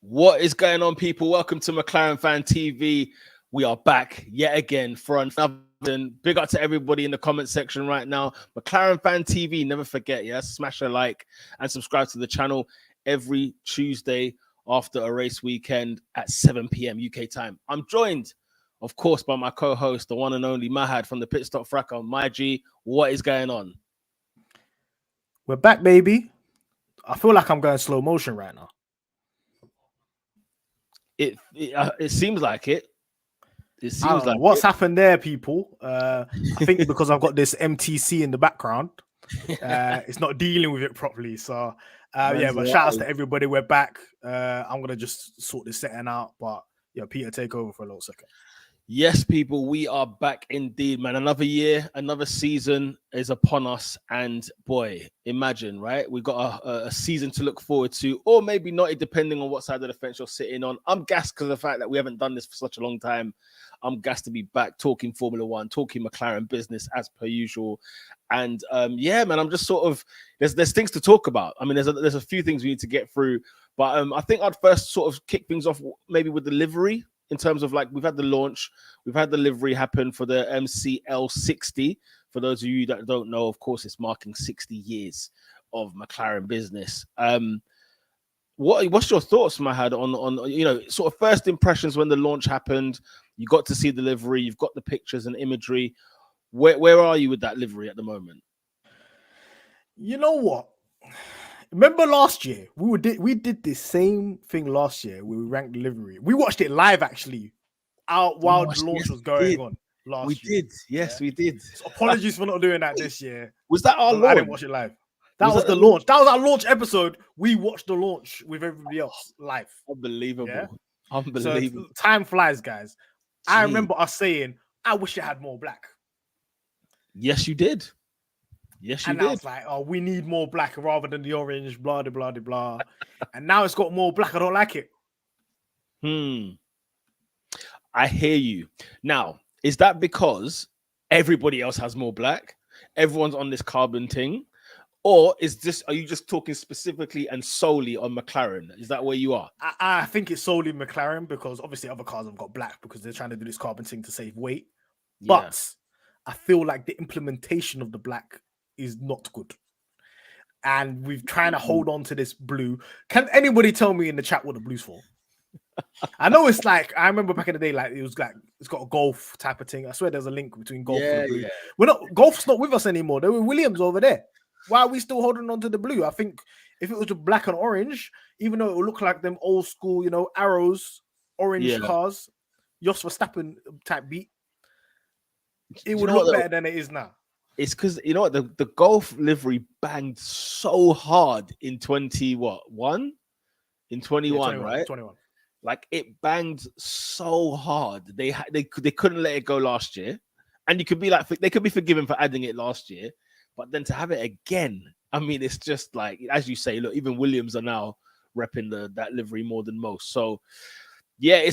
What is going on, people? Welcome to McLaren Fan TV. We are back yet again for another. Big up to everybody in the comment section right now. McLaren Fan TV, never forget, smash a like and subscribe to the channel every Tuesday after a race weekend at 7 p.m. UK time. I'm joined, of course, by my co-host, the one and only Mahad from the Pit Stop Fracker. My G, what is going on? We're back, baby. I feel like I'm going slow motion right now. It seems like it. It I don't seems know like what's happened there, people. I think because I've got this MTC in the background, it's not dealing with it properly. So, but shout outs to everybody. We're back. I'm gonna just sort this setting out, but yeah, Peter, take over for a little second. Yes, people, we are back indeed, man. Another year, another season is upon us. And boy, imagine, right? We've got a season to look forward to, or maybe not, depending on what side of the fence you're sitting on. I'm gassed because of the fact that we haven't done this for such a long time. I'm gassed to be back talking Formula One, talking McLaren business as per usual. And yeah, man, I'm just sort of, there's things to talk about. I mean, there's a few things we need to get through. But I think I'd first sort of kick things off maybe with the livery. In terms of, like, we've had the launch, we've had the livery happen for the MCL 60. For those of you that don't know, of course, it's marking 60 years of McLaren business. What's your thoughts, Mahad, on sort of first impressions when the launch happened? You got to see the livery, you've got the pictures and imagery. Where are you with that livery at the moment? You know what? Remember last year we did the same thing last year where we ranked the livery. We watched it live actually, while the launch was going on last year. We did. So apologies for not doing that this year. Was that our launch? I didn't watch it live. That was the launch. That was our launch episode. We watched the launch with everybody else live. Unbelievable. Yeah? Unbelievable. So time flies, guys. Jeez. I remember us saying, I wish it had more black. Yes, you did. Yes, you did. I was like, oh, we need more black rather than the orange, blah, blah, blah, blah. And now it's got more black. I don't like it. I hear you. Now, is that because everybody else has more black? Everyone's on this carbon thing? Or are you just talking specifically and solely on McLaren? Is that where you are? I think it's solely McLaren because obviously other cars have got black because they're trying to do this carbon thing to save weight. Yeah. But I feel like the implementation of the black is not good. And we've trying to hold on to this blue. Can anybody tell me in the chat what the blue's for? I know it's like, I remember back in the day, like it was like it's got a golf type of thing. I swear there's a link between golf and the blue. Yeah. Golf's not with us anymore. There were Williams over there. Why are we still holding on to the blue? I think if it was a black and orange, even though it would look like them old school, arrows, orange cars, Jos Verstappen type beat, it would look better than it is now. It's because the Golf livery banged so hard in 21, right? 21. Like it banged so hard. They couldn't let it go last year, and you could be like, they could be forgiven for adding it last year, but then to have it again, I mean, it's just like, as you say, look, even Williams are now repping that livery more than most. So yeah,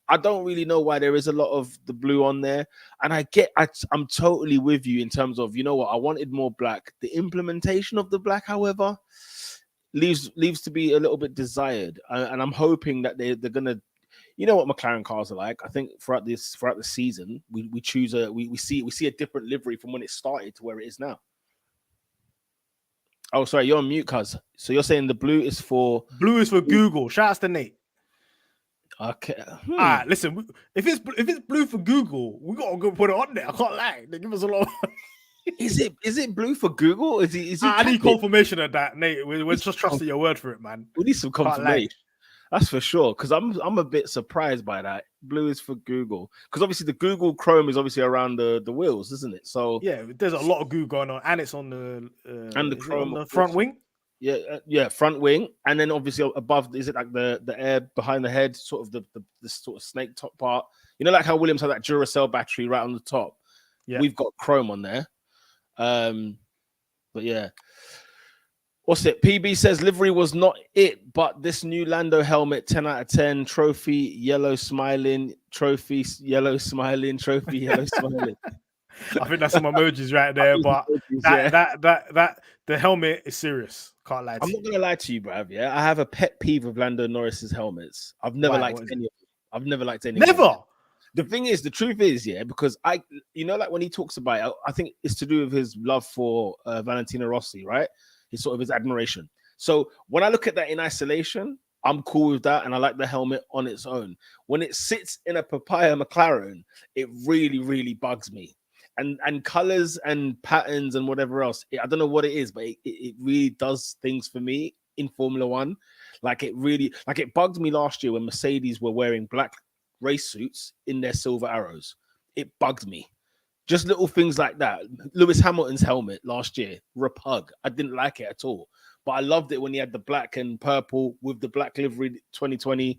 I don't really know why there is a lot of the blue on there. And I'm totally with you in terms of, I wanted more black. The implementation of the black, however, leaves to be a little bit desired. And I'm hoping that they're going to, what McLaren cars are like. I think throughout the season, we see a different livery from when it started to where it is now. Oh, sorry, you're on mute, cuz. So you're saying the blue is for Google. Shout out to Nate. Okay. All right, listen. If it's blue for Google, we gotta go put it on there. I can't lie. They give us a lot of money. Is it blue for Google? Is it I need confirmation of that, Nate. We're just trusting your word for it, man. We need some confirmation. That's for sure. Because I'm a bit surprised by that. Blue is for Google. Because obviously the Google Chrome is obviously around the wheels, isn't it? So yeah, there's a lot of Google going on, and it's on the and the Chrome on the front wing. Yeah, front wing, and then obviously above, is it like the air behind the head, sort of the sort of snake top part? Like how Williams had that Duracell battery right on the top. Yeah, we've got chrome on there. But yeah, what's it? PB says livery was not it, but this new Lando helmet, 10 out of 10. Trophy yellow smiling, trophy yellow smiling, trophy yellow smiling. I think that's some emojis right there, but that the helmet is serious. Can't lie to I'm you. not gonna lie to you, bruv. Yeah, I have a pet peeve of Lando Norris's helmets. I've never Why? liked What is any it? of them. I've never liked any of them. Never. The thing is, the truth is, yeah, because like when he talks about it, I think it's to do with his love for Valentino Rossi, right? His sort of his admiration. So when I look at that in isolation, I'm cool with that, and I like the helmet on its own. When it sits in a papaya McLaren, it really, really bugs me. And colors and patterns and whatever else, I don't know what it is, but it really does things for me in Formula One. Like it bugged me last year when Mercedes were wearing black race suits in their silver arrows. It bugged me. Just little things like that. Lewis Hamilton's helmet last year, repug. I didn't like it at all. But I loved it when he had the black and purple with the black livery 2020.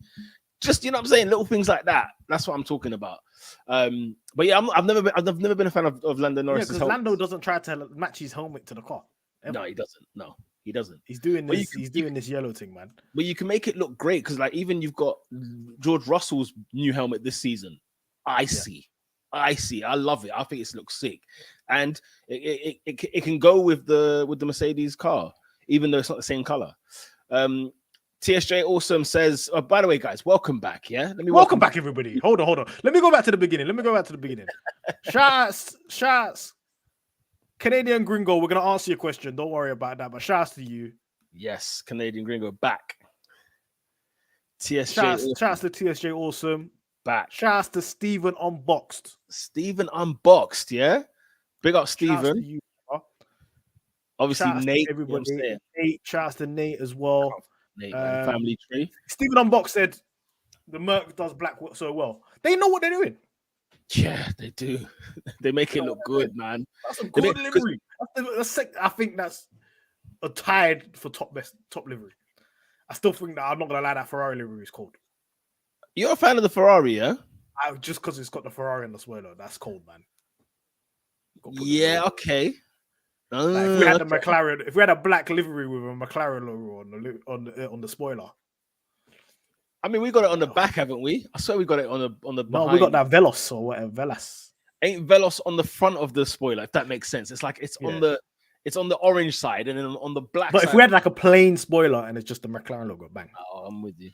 Just, you know what I'm saying? Little things like that. That's what I'm talking about. But yeah, I've never been a fan of Lando Norris's because helmet. Lando doesn't try to match his helmet to the car. Ever. No, he doesn't. No, he doesn't. He's doing But this. He's doing this yellow thing, man. But you can make it look great because, like, even you've got George Russell's new helmet this season. Icy. I love it. I think it looks sick, and it can go with the Mercedes car, even though it's not the same color. TSJ Awesome says, oh, by the way, guys, welcome back. Yeah, let me welcome back, everybody. Hold on. Let me go back to the beginning. Shots. Canadian Gringo, we're gonna answer your question. Don't worry about that. But shouts to you. Yes, Canadian Gringo back. TSJ. Shouts to TSJ Awesome. Back. Shouts to Stephen Unboxed. Stephen Unboxed, yeah. Big up Stephen. You, obviously shouts Nate. Everybody. You know Nate. Shouts to Nate as well. Nate and family tree. Stephen Unboxed said the Merc does black so well. They know what they're doing. Yeah, they do. They make it look good, man. That's a good livery. I think that's a tied for top livery. I still think that I'm not gonna lie, that Ferrari livery is cold. You're a fan of the Ferrari, yeah? Just because it's got the Ferrari and the spoiler, that's cold, man. Yeah, okay. Like if we had the McLaren, if we had a black livery with a McLaren logo on the spoiler. I mean, we got it on the back, haven't we? I swear we got it on the behind. No, we got that Veloz or whatever. Veloz. Ain't Veloz on the front of the spoiler, if that makes sense. It's like it's on the orange side and then on the black but side. If we had like a plain spoiler and it's just the McLaren logo, bang. Oh, I'm with you.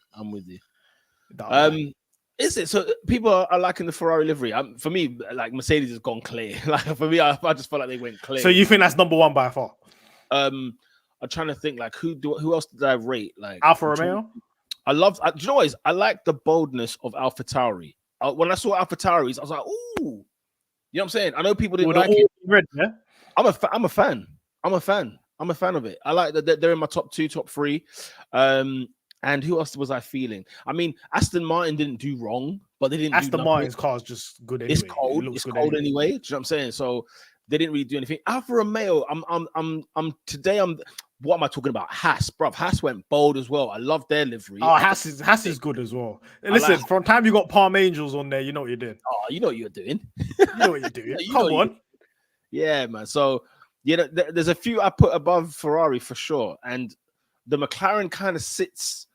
Is it so? People are liking the Ferrari livery. For me, like Mercedes has gone clear. Like for me, I just felt like they went clear. So you think that's number one by far? I'm trying to think like who else did I rate? Like Alfa Romeo. Do you know what is? I like the boldness of AlphaTauri. When I saw AlphaTauris, I was like, ooh, you know what I'm saying? I know people didn't like it. Red, yeah? I'm a fan. I'm a fan of it. I like that they're in my top 2, top 3. And who else was I feeling? I mean, Aston Martin didn't do wrong, but they didn't. Aston Martin's car is just good anyway. It's cold. It's cold anyway. Do you know what I'm saying? So they didn't really do anything. Alfa Romeo. Today. What am I talking about? Haas, bruv. Haas went bold as well. I love their livery. Oh, Haas is good as well. Listen, from time you got Palm Angels on there, you know what you're doing. Oh, you know what you're doing. You know what you're doing. Come on. Yeah, man. So, there's a few I put above Ferrari for sure. And the McLaren kind of sits,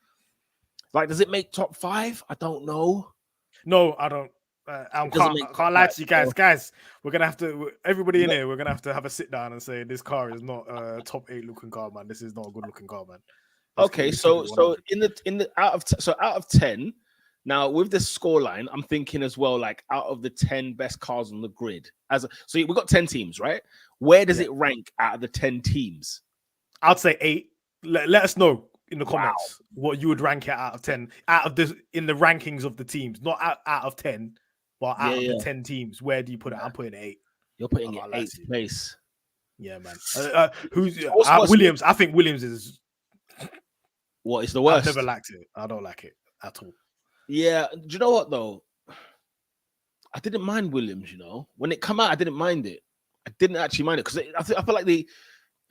like, does it make top 5? I don't know. No, I don't. I can't lie to you guys. Guys, we're gonna have to. Everybody in here, we're gonna have a sit down and say this car is not a top 8 looking car, man. This is not a good looking car, man. Okay, so in the out of 10, now with this scoreline, I'm thinking as well, like out of the 10 best cars on the grid. So we got 10 teams, right? Where does it rank out of the 10 teams? I'd say 8. Let us know in the comments what you would rank it out of 10. Out of this in the rankings of the teams, not out of 10. But out of the 10 teams, where do you put it? I'm putting 8. You're putting it 8th place. Yeah, man. Who's Williams? I think Williams is. What is the worst? I've never liked it. I don't like it at all. Yeah. Do you know what though? I didn't mind Williams. When it came out, I didn't mind it. I didn't actually mind it because I feel like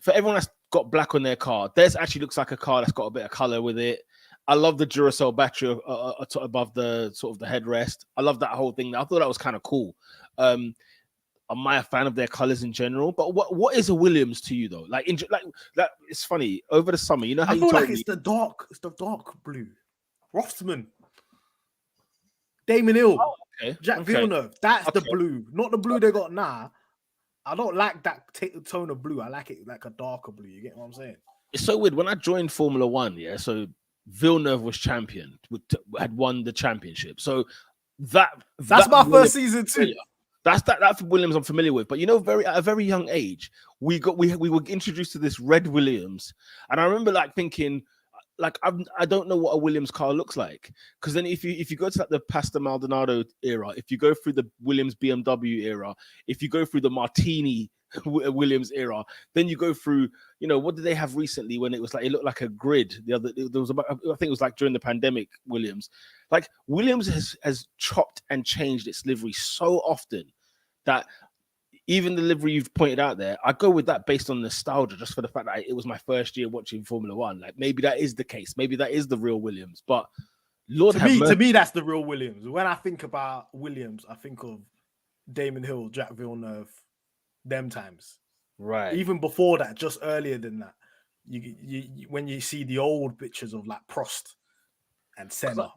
for everyone that's got black on their car, theirs actually looks like a car that's got a bit of color with it. I love the Duracell battery above the sort of the headrest. I love that whole thing. I thought that was kind of cool. I'm a fan of their colors in general. But what is a Williams to you though? Like that, it's funny over the summer. You know how I you feel told like me it's the dark blue. Rothman, Damon Hill, Jack Villeneuve. That's the blue, not the blue they got now. I don't like that tone of blue. I like it like a darker blue. You get what I'm saying? It's so weird. When I joined Formula One, yeah, so Villeneuve was champion, had won the championship. So That's that my Williams, first season too. that's that Williams I'm familiar with. But you know, at a very young age, we were introduced to this red Williams, and I remember like thinking, like I don't know what a Williams car looks like, because then if you go to like the Pastor Maldonado era, if you go through the Williams BMW era, if you go through the Martini Williams era, then you go through, you know, what did they have recently when it was like it looked like a grid? There was about, I think it was like during the pandemic. Williams, like Williams has chopped and changed its livery so often that even the livery you've pointed out there, I go with that based on nostalgia, just for the fact that it was my first year watching Formula One. Like maybe that is the case, maybe that is the real Williams. But Lord have mercy. To me, that's the real Williams. When I think about Williams, I think of Damon Hill, Jacques Villeneuve, them times. Right. Even before that, just earlier than that, you when you see the old pictures of like Prost and Senna,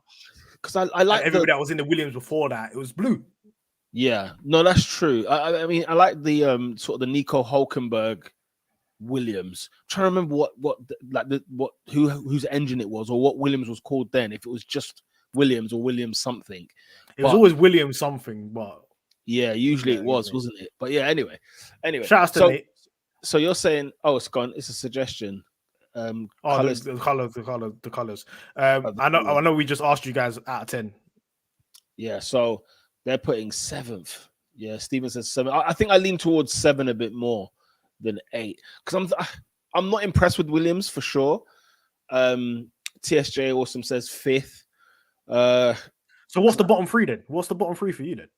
because I like everybody that was in the Williams before that, it was blue. Yeah, no, that's true. I mean, I like the sort of the Nico Hulkenberg Williams. I'm trying to remember whose engine it was, or what Williams was called then. If it was just Williams or Williams something, it was always Williams something. But yeah, usually it was, wasn't it? But yeah, anyway. Shout out to Nate. So you're saying, oh, it's gone. It's a suggestion. Colors. The colors. I know. We just asked you guys out of 10. Yeah, so they're putting 7th. Yeah, Steven says 7. I think I lean towards 7 a bit more than 8, because I'm not impressed with Williams for sure. TSJ Awesome says 5th. So what's the bottom 3 then? What's the bottom 3 for you then?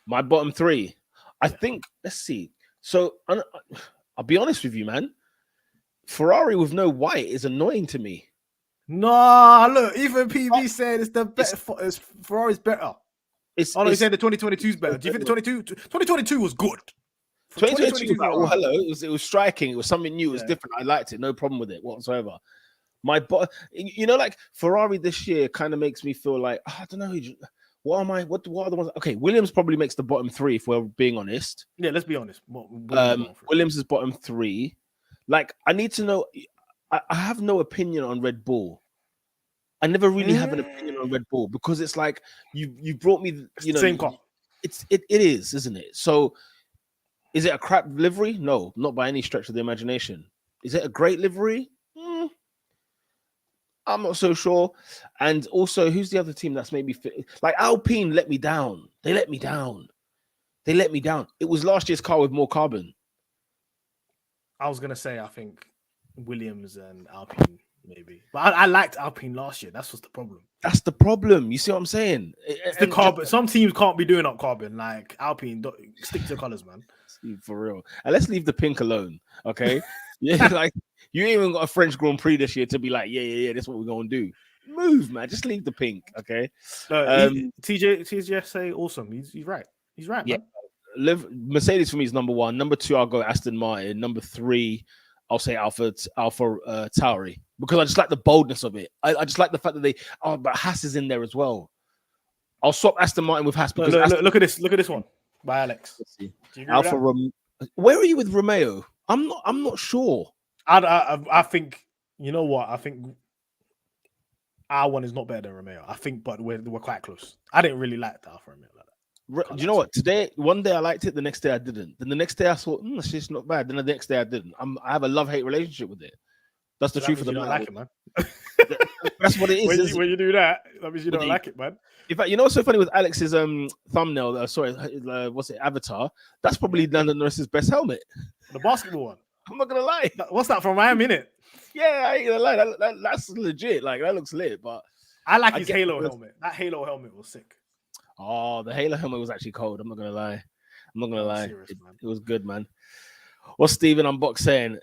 My bottom 3, I think. Let's see. So I'll be honest with you, man. Ferrari with no white is annoying to me. Nah, look, even PV said it's the better. Ferrari's better. He's saying the 2022 is better. Do you think the 2022 was good? 2022, well, hello. It was striking. It was something new. It was different. I liked it. No problem with it whatsoever. You know, like Ferrari this year kind of makes me feel like, I don't know. What am I? What are the ones? Okay, Williams probably makes the bottom 3 if we're being honest. Yeah, let's be honest. Williams is bottom 3. Like, I need to know. I have no opinion on Red Bull. I never really have an opinion on Red Bull, because it's like you brought me, you know, same car. It is, isn't it? So, is it a crap livery? No, not by any stretch of the imagination. Is it a great livery? I'm not so sure. And also, who's the other team that's maybe fit? Like Alpine let me down. They let me down. It was last year's car with more carbon. I was gonna say, I think Williams and Alpine maybe, but I liked Alpine last year. That's what's the problem. That's the problem. You see what I'm saying? It's the carbon. Some teams can't be doing up carbon like Alpine. Stick to colors, man. For real. And let's leave the pink alone, okay? Yeah, like you ain't even got a French Grand Prix this year to be like, yeah, that's what we're gonna do. Move, man. Just leave the pink, okay? TJ say awesome. He's right. He's right, man. Mercedes for me is number 1. Number 2, I'll go Aston Martin. Number 3, I'll say Alpha Tauri, because I just like the boldness of it. I just like the fact that but Haas is in there as well. I'll swap Aston Martin with Haas because look at this. Look at this one by Alex. Let's see. Where are you with Romeo? I'm not sure. I think, you know what? I think our one is not better than Romeo. I think, but we're quite close. I didn't really like the Alfa Romeo like that. Do you know what? One day I liked it, the next day I didn't. Then the next day I thought, it's just not bad. Then the next day I didn't. I have a love-hate relationship with it. That's the truth of the matter. Like it, man. That's what it is. When you do that means you don't like it, man. In fact, you know what's so funny with Alex's thumbnail? What's it? Avatar. That's probably Lando Norris's best helmet. The basketball one. I'm not gonna lie. What's that from Miami, innit? Yeah, I ain't gonna lie. That's legit. Like, that looks lit. But I like his Halo helmet. That Halo helmet was sick. Oh, the Halo helmet was actually cold. I'm not gonna lie. Serious, it was good, man. What's Steven Unbox saying?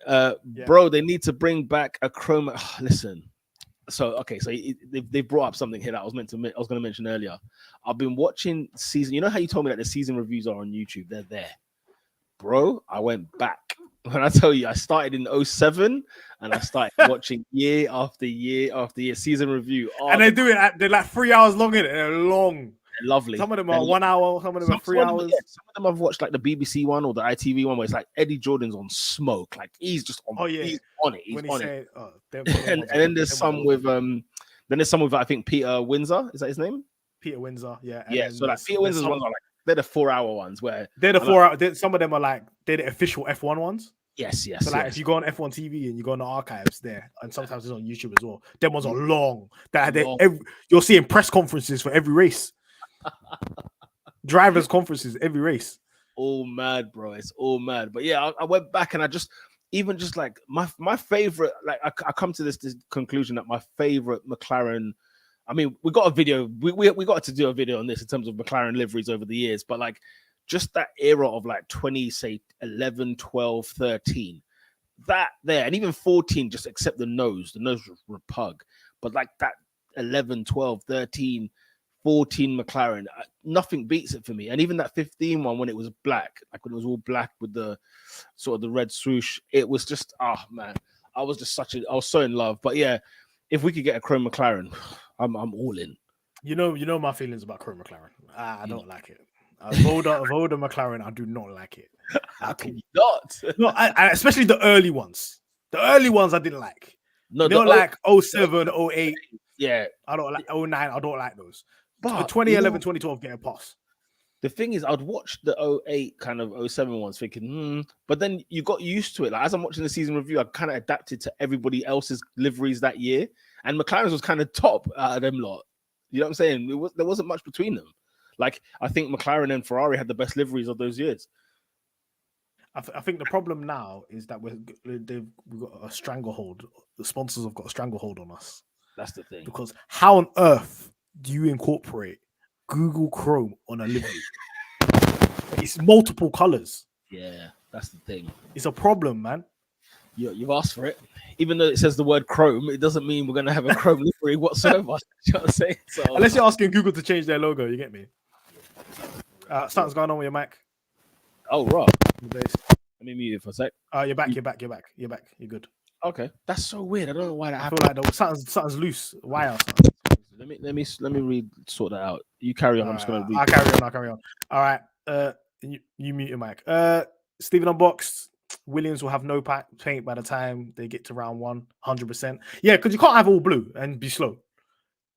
Bro, they need to bring back a chrome. Listen. So they brought up something here that I was going to mention earlier. I've been watching season. You know how you told me that the season reviews are on YouTube? They're there, bro. I went back. When I tell you, I started in 2007 and I started watching year after year after year season review. And they do it. They're like 3 hours long in it. They're long. lovely. Some of them are 1 hour, some of them are 3 hours. Some of them I've watched like the BBC one or the ITV one where it's like Eddie Jordan's on smoke, like he's just on. He's on it. He's on it. And then there's some with I think Peter Windsor. Is that his name? Peter Windsor, yeah. Yeah. So like Peter Windsor's ones are like they're the 4 hour ones where they're the 4 hour. Some of them are like they're the official F1 ones. Yes. So like if you go on F1 TV and you go on the archives there, and sometimes it's on YouTube as well. Them ones are long. You're seeing press conferences for every race. Drivers conferences every race. All mad, bro. It's all mad. But yeah, I went back and I just like my favorite, like I come to this conclusion that my favorite McLaren. I mean, we got a video. We got to do a video on this in terms of McLaren liveries over the years, but like just that era of like 2011, 12, 13, that there, and even 14, just except the nose was repug. But like that 11, 12, 13, 14 McLaren, nothing beats it for me. And even that 15 one when it was black, like when it was all black with the sort of the red swoosh, it was just, man, I was so in love. But yeah, if we could get a chrome McLaren, I'm all in. You know my feelings about chrome McLaren. I don't like it. Voda McLaren, I do not like it. How can you not? No, I especially the early ones. The early ones I didn't like. No, not like 07, 08. Yeah. I don't like 09. I don't like those. But 2011, 2012 get a pass. The thing is, I'd watch the 08 kind of 07 ones thinking, but then you got used to it. Like as I'm watching the season review, I kind of adapted to everybody else's liveries that year. And McLaren's was kind of top out of them lot. You know what I'm saying? There wasn't much between them. Like I think McLaren and Ferrari had the best liveries of those years. I think the problem now is that we've got a stranglehold. The sponsors have got a stranglehold on us. That's the thing. Because how on earth do you incorporate Google Chrome on a livery? It's multiple colors. Yeah, that's the thing. It's a problem, man. You've asked for it. Even though it says the word Chrome, it doesn't mean we're going to have a Chrome livery whatsoever. You know what I'm saying? So, unless you're asking Google to change their logo, you get me? Something's going on with your mic. Oh, right. Let me mute it for a sec. You're back. You're good. Okay, that's so weird. I don't know why that happened. I feel like something's loose. Why else? Let me sort that out. You carry on. I'm just gonna read. I'll carry on. All right. You mute your mic. Stephen Unboxed. Williams will have no paint by the time they get to round 100%. Yeah, because you can't have all blue and be slow. You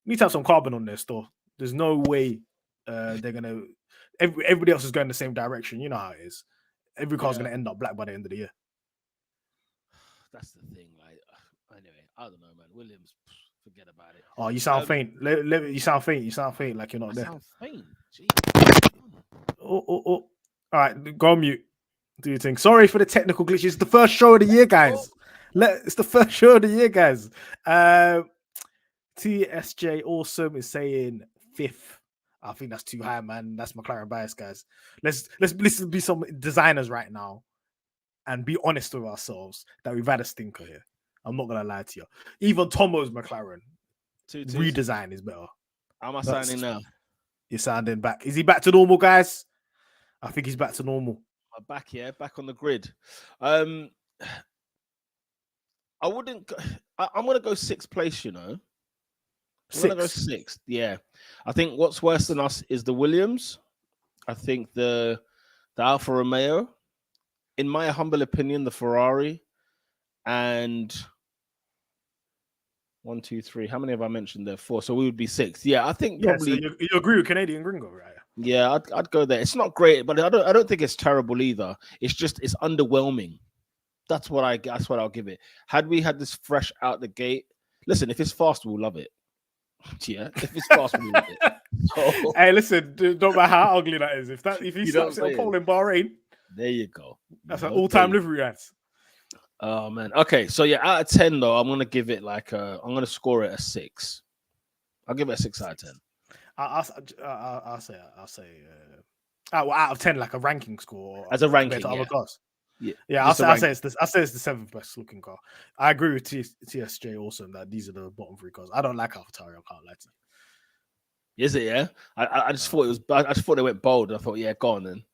need to have some carbon on their store. There's no way they're gonna. Everybody else is going the same direction. You know how it is. Every car's gonna end up black by the end of the year. That's the thing. Like, anyway, I don't know, man. Williams, forget about it. Oh, you sound faint. You sound faint. You sound faint. Like you're not there. Sound faint. Jeez. Oh. All right, go on mute. Do your thing. Sorry for the technical glitches. It's the first show of the year, guys. It's the first show of the year, guys. TSJ Awesome is saying 5th. I think that's too high, man. That's McLaren bias, guys. Let's be some designers right now and be honest with ourselves that we've had a stinker here. I'm not gonna lie to you. Even Tomo's McLaren redesign is better. How am I sounding now? You're sounding back. Is he back to normal, guys? I think he's back to normal. Back on the grid. I wouldn't. I'm gonna go 6th place. You know. I'm gonna go 6th. Yeah, I think what's worse than us is the Williams. I think the Alfa Romeo. In my humble opinion, the Ferrari, and 1, 2, 3. How many have I mentioned there? 4. So we would be 6th. Yeah, I think probably. So you agree with Canadian Gringo, right? Yeah, I'd go there. It's not great, but I don't think it's terrible either. It's underwhelming. That's what I'll give it. Had we had this fresh out the gate, listen, if it's fast, we'll love it. Yeah, if it's fast, we'll love it. So, hey, listen, don't matter how ugly that is. If he slaps it on pole in Bahrain, there you go. That's an all-time livery, guys. Oh man. Okay, so yeah, out of 10 though, I'm gonna give it I'm gonna score it a 6. I'll give it a 6 out of 10. I'll say out of 10, like a ranking score as a ranking. Other cars. Yeah. I'll say it's the 7th best looking car. I agree with TSJ Awesome that these are the bottom 3 cars. I don't like AlphaTauri. I can't lie to you. Is it? Yeah. I just thought it was. I just thought they went bold. I thought, yeah, go on then,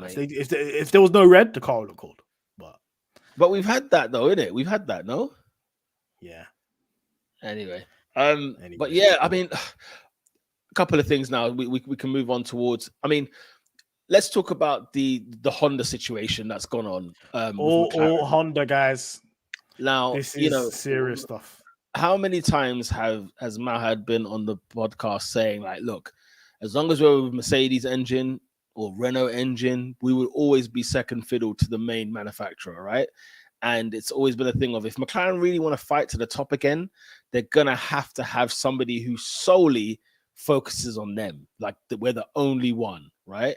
mate. If there was no red, the car would look cool. But we've had that though, innit? We've had that, no? Yeah. Anyway. But yeah, I mean, a couple of things now. We can move on towards. I mean, let's talk about the Honda situation that's gone on with McLaren. All Honda guys. Now, This is serious stuff. How many times has Mahad been on the podcast saying like, look, as long as we're with Mercedes engine or Renault engine, we will always be second fiddle to the main manufacturer, right? And it's always been a thing of if McLaren really want to fight to the top again, they're gonna have to have somebody who solely focuses on them, like we're the only one, right?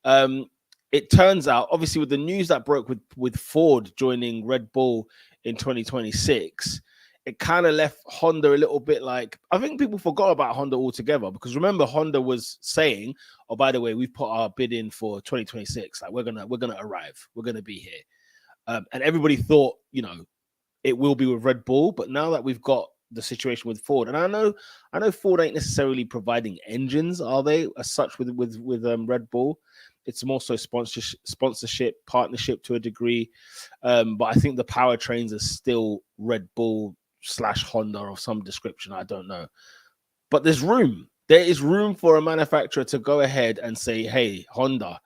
It turns out, obviously, with the news that broke with Ford joining Red Bull in 2026, it kind of left Honda a little bit like, I think people forgot about Honda altogether, because remember Honda was saying, oh, by the way, we've put our bid in for 2026, like we're gonna arrive, we're gonna be here, and everybody thought, it will be with Red Bull. But now that we've got the situation with Ford, and I know Ford ain't necessarily providing engines, are they, as such, with Red Bull? It's more so sponsorship, partnership to a degree, but I think the powertrains are still Red Bull / Honda of some description. I don't know, but there is room for a manufacturer to go ahead and say, hey, Honda,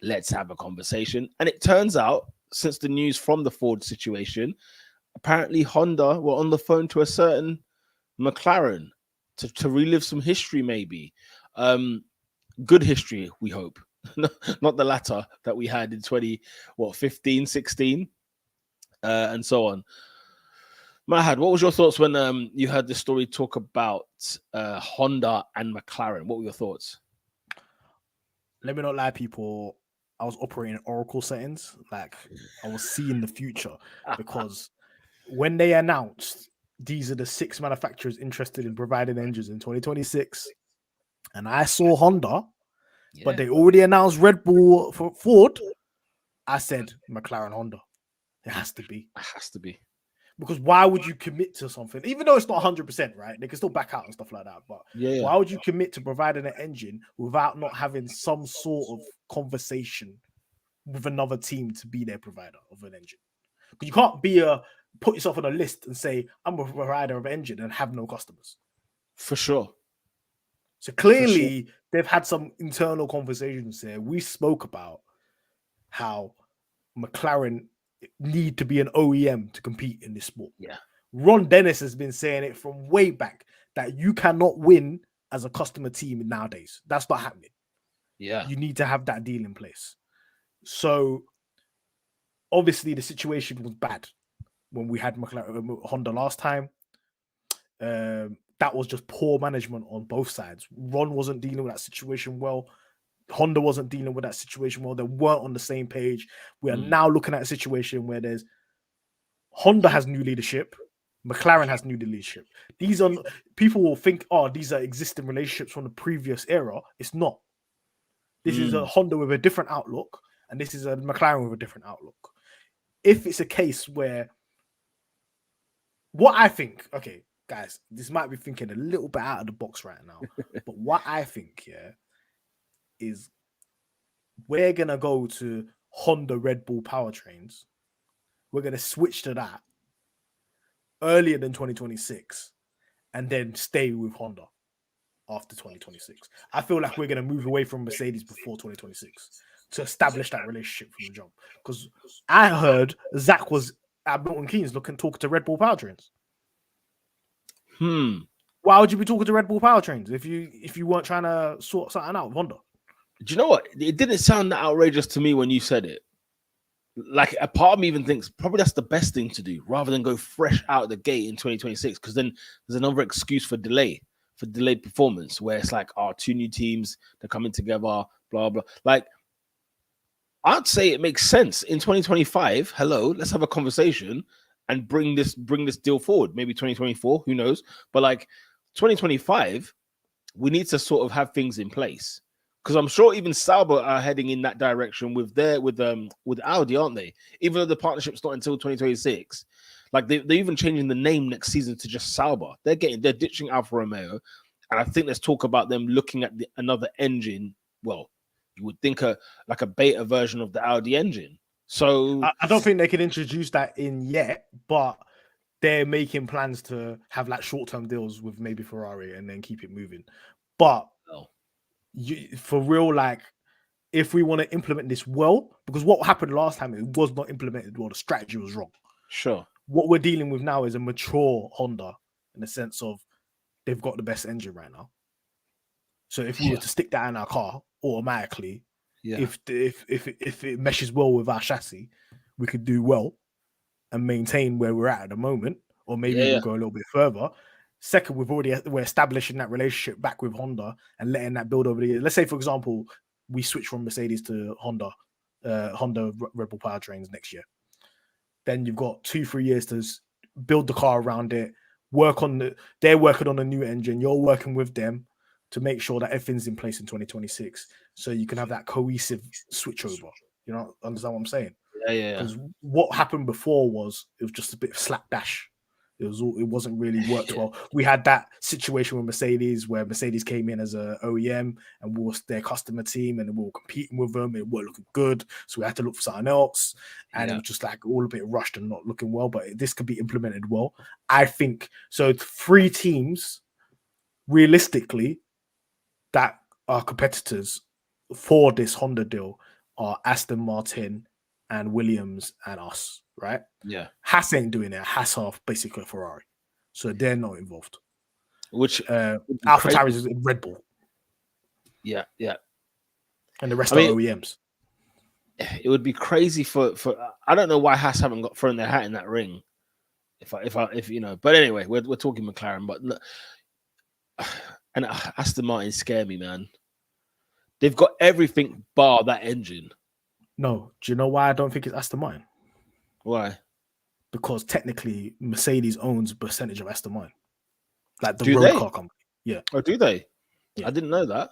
let's have a conversation. And it turns out, since the news from the Ford situation, apparently Honda were on the phone to a certain McLaren to relive some history, maybe good history, we hope. Not the latter that we had in 15, 16, and so on. Mahad, what was your thoughts when you heard the story talk about Honda and McLaren? What were your thoughts? Let me not lie, people. I was operating in Oracle settings. Like, I was seeing the future, because when they announced these are the 6 manufacturers interested in providing engines in 2026, and I saw Honda, but they already announced Red Bull for Ford, I said McLaren Honda. It has to be. It has to be. Because why would you commit to something, even though it's not 100%, right? They can still back out and stuff like that. But why would you commit to providing an engine without not having some sort of conversation with another team to be their provider of an engine? Because you can't put yourself on a list and say, I'm a provider of engine and have no customers. For sure. So clearly, they've had some internal conversations there. We spoke about how McLaren need to be an OEM to compete in this sport. Yeah. Ron Dennis has been saying it from way back that you cannot win as a customer team nowadays. That's not happening. Yeah. You need to have that deal in place. So obviously the situation was bad when we had Honda last time. That was just poor management on both sides. Ron wasn't dealing with that situation well. Honda wasn't dealing with that situation well. They weren't on the same page. We are now looking at a situation where Honda has new leadership. McLaren has new leadership. These are, people will think, these are existing relationships from the previous era. It's not. This is a Honda with a different outlook, and this is a McLaren with a different outlook. If it's a case where, what I think, okay, guys, this might be thinking a little bit out of the box right now, but what I think, is we're going to go to Honda Red Bull powertrains. We're going to switch to that earlier than 2026 and then stay with Honda after 2026. I feel like we're going to move away from Mercedes before 2026 to establish that relationship from the jump. Because I heard Zach was at Milton Keynes talking to Red Bull powertrains. Why would you be talking to Red Bull powertrains if you weren't trying to sort something out with Honda? Do you know what? It didn't sound that outrageous to me when you said it. Like, a part of me even thinks probably that's the best thing to do, rather than go fresh out the gate in 2026, because then there's another excuse for delayed performance, where it's like, 2 new teams, they're coming together, blah, blah. Like, I'd say it makes sense in 2025. Hello, let's have a conversation and bring this deal forward. Maybe 2024, who knows? But like 2025, we need to sort of have things in place. Because I'm sure even Sauber are heading in that direction with Audi, aren't they? Even though the partnership's not until 2026, like they're even changing the name next season to just Sauber. They're ditching Alfa Romeo, and I think there's talk about them looking at another engine. Well, you would think like a beta version of the Audi engine. So I don't think they can introduce that in yet, but they're making plans to have like short-term deals with maybe Ferrari and then keep it moving. But Oh. for real, like, if we want to implement this well, because what happened last time, it was not implemented well. The strategy was wrong. Sure. What we're dealing with now is a mature Honda in the sense of they've got the best engine right now. So if we were to stick that in our car automatically, if it meshes well with our chassis, we could do well and maintain where we're at the moment, or maybe we'll go a little bit further. Second, we're establishing that relationship back with Honda and letting that build over the years. Let's say, for example, we switch from Mercedes to Honda Red Bull powertrains next year. Then you've got 2-3 years to build the car around it. They're working on a new engine. You're working with them to make sure that everything's in place in 2026, so you can have that cohesive switchover. You know, understand what I'm saying? Yeah. Because what happened before was it was just a bit of slapdash. It wasn't really worked well. We had that situation with Mercedes where Mercedes came in as a OEM and we was their customer team and we were competing with them. It weren't looking good, so we had to look for something else. And it was just like all a bit rushed and not looking well. But this could be implemented well, I think. So 3 teams, realistically, that are competitors for this Honda deal are Aston Martin and Williams and us, right? Yeah. Haas ain't doing it. Haas are basically a Ferrari, so they're not involved. Which AlphaTauri is Red Bull. Yeah. And the rest are OEMs. It would be crazy for I don't know why Haas haven't got thrown their hat in that ring. If you know, but anyway, we're talking McLaren, but and Aston Martin scare me, man. They've got everything bar that engine. No, do you know why I don't think it's Aston Martin? Why? Because technically Mercedes owns a percentage of Aston Martin, like the road car company. Yeah. Oh, do they? Yeah. I didn't know that.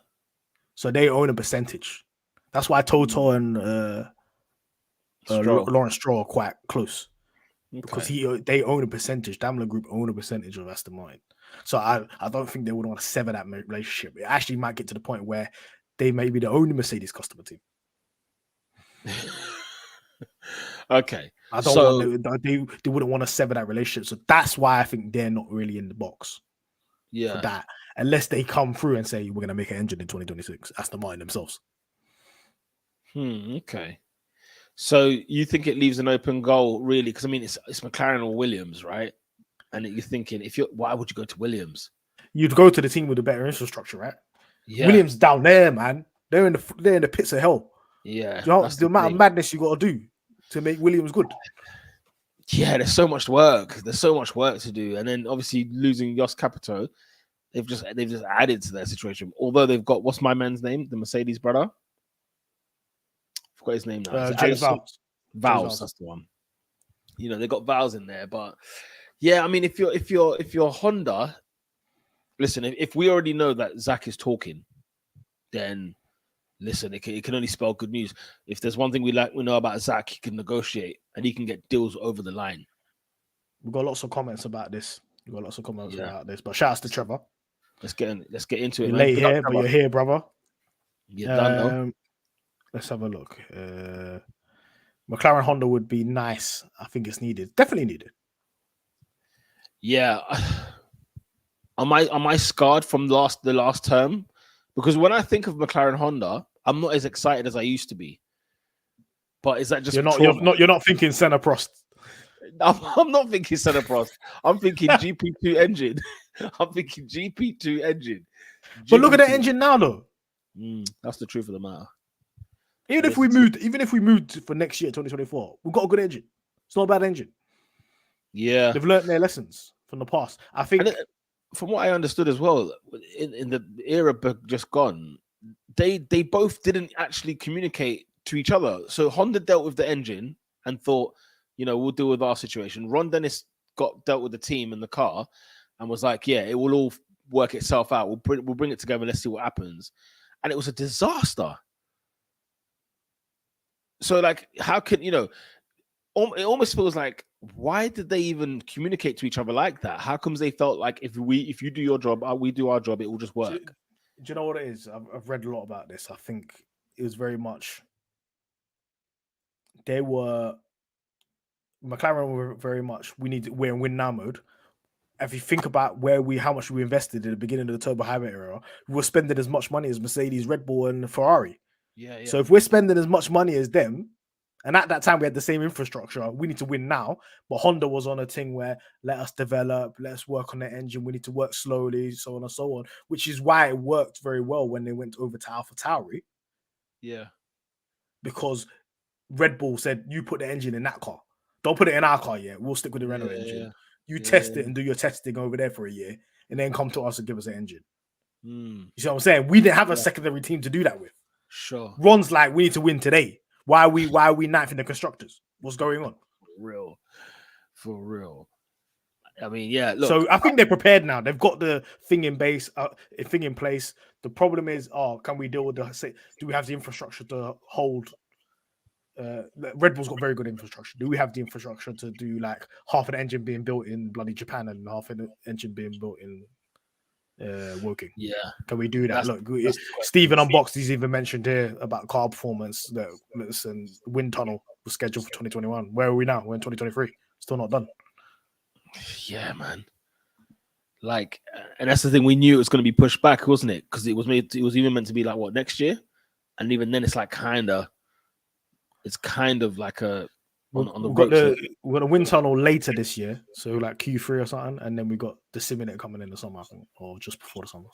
So they own a percentage. That's why Toto and Lawrence Stroll are quite close. Because they own a percentage. Daimler Group own a percentage of Aston Martin. So I don't think they would want to sever that relationship. It actually might get to the point where they may be the only Mercedes customer team. Okay. I don't want they wouldn't want to sever that relationship. So that's why I think they're not really in the box. Yeah. For that. Unless they come through and say we're gonna make an engine in 2026. Aston Martin themselves. Okay. So you think it leaves an open goal, really? Because I mean, it's McLaren or Williams, right? And you're thinking, why would you go to Williams? You'd go to the team with the better infrastructure, right? Yeah. Williams down there, man. They're in the pits of hell. Yeah. You know, the amount of madness you got to do to make Williams good. Yeah, there's so much work. There's so much work to do, and then obviously losing Jos Capito, they've just added to that situation. Although they've got what's my man's name, the Mercedes brother. Forgot his name now. James Vowles, that's the one. You know, they got Vowles in there, but yeah, I mean, if you're Honda, listen, if we already know that Zach is talking, then listen, it can only spell good news. If there's one thing we know about Zach, he can negotiate and he can get deals over the line. We've got lots of comments about this. But shout out to Trevor. Let's get into it. You're late here, but you're here, brother. You're done, though. Let's have a look. McLaren Honda would be nice. I think it's needed. Definitely needed. Yeah. Am I scarred from the last term? Because when I think of McLaren Honda, I'm not as excited as I used to be. But is that just you're not thinking Senna Prost? I'm not thinking Senna Prost. I'm thinking GP2 engine. I'm thinking GP2 engine. But look at the engine now, though. That's the truth of the matter. Even if we moved for next year, 2024, we've got a good engine. It's not a bad engine. Yeah, they've learned their lessons from the past. I think, from what I understood as well, in the era just gone, they both didn't actually communicate to each other. So Honda dealt with the engine and thought, we'll deal with our situation. Ron Dennis dealt with the team and the car, and was like, yeah, it will all work itself out. We'll bring it together. Let's see what happens. And it was a disaster. So, like, how can it almost feels like, why did they even communicate to each other like that? How comes they felt like if you do your job, we do our job, it will just work? Do you know what it is? I've read a lot about this. I think it was very much McLaren were very much we're in win now mode. if you think about how much we invested in the beginning of the turbo hybrid era, we were spending as much money as Mercedes, Red Bull, and Ferrari. Yeah. So if we're spending as much money as them, and at that time we had the same infrastructure, we need to win now. But Honda was on a thing where let us develop, let's work on the engine. We need to work slowly, so on and so on. Which is why it worked very well when they went over to AlphaTauri. Yeah. Because Red Bull said, you put the engine in that car. Don't put it in our car yet. We'll stick with the Renault engine. You test it and do your testing over there for a year, and then come to us and give us an engine. You see what I'm saying? We didn't have a secondary team to do that with. Sure. Ron's like, we need to win today. Why are we ninth in the constructors? What's going on? For real. I mean, yeah. Look, so I think they're prepared now. They've got the thing in place. The problem is, can we deal with do we have the infrastructure to hold? Red Bull's got very good infrastructure. Do we have the infrastructure to do like half an engine being built in bloody Japan and half an engine being built in Woking? Yeah. Can we do that? Look, Stephen Unboxed, he's even mentioned here about car performance that and wind tunnel was scheduled for 2021. Where are we now? We're in 2023. Still not done. Yeah, man. Like, and that's the thing. We knew it was going to be pushed back, wasn't it? Because it was even meant to be like what, next year, and even then, it's like kind of like a on the ropes. We've got a wind tunnel later this year, so like Q3 or something, and then we got the simulator coming in the summer, I think, or just before the summer.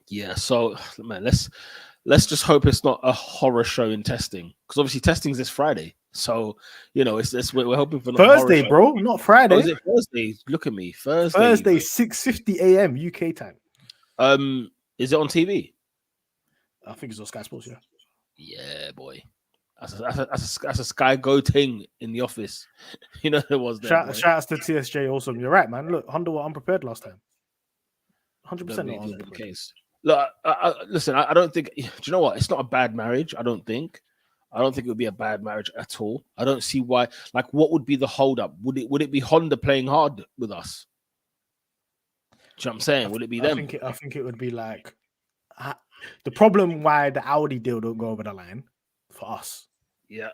Yeah, so man, let's just hope it's not a horror show in testing, because obviously testing's this Friday. So we're hoping for Thursday, bro, not Friday. Oh, is it Thursday? Look at me, Thursday, 6:50 a.m. UK time. Is it on TV? I think it's on Sky Sports. Yeah, boy. That's a Sky Go thing in the office. You know, there was there. Shout outs to TSJ. Awesome. You're right, man. Look, Honda were unprepared last time. 100% not the case. Look, listen. I don't think. Do you know what? It's not a bad marriage. I don't think it would be a bad marriage at all. I don't see why. Like, what would be the holdup? Would it be Honda playing hard with us? Do you know what I'm saying? Would it be them? I think it would be like the problem why the Audi deal don't go over the line for us. Yeah,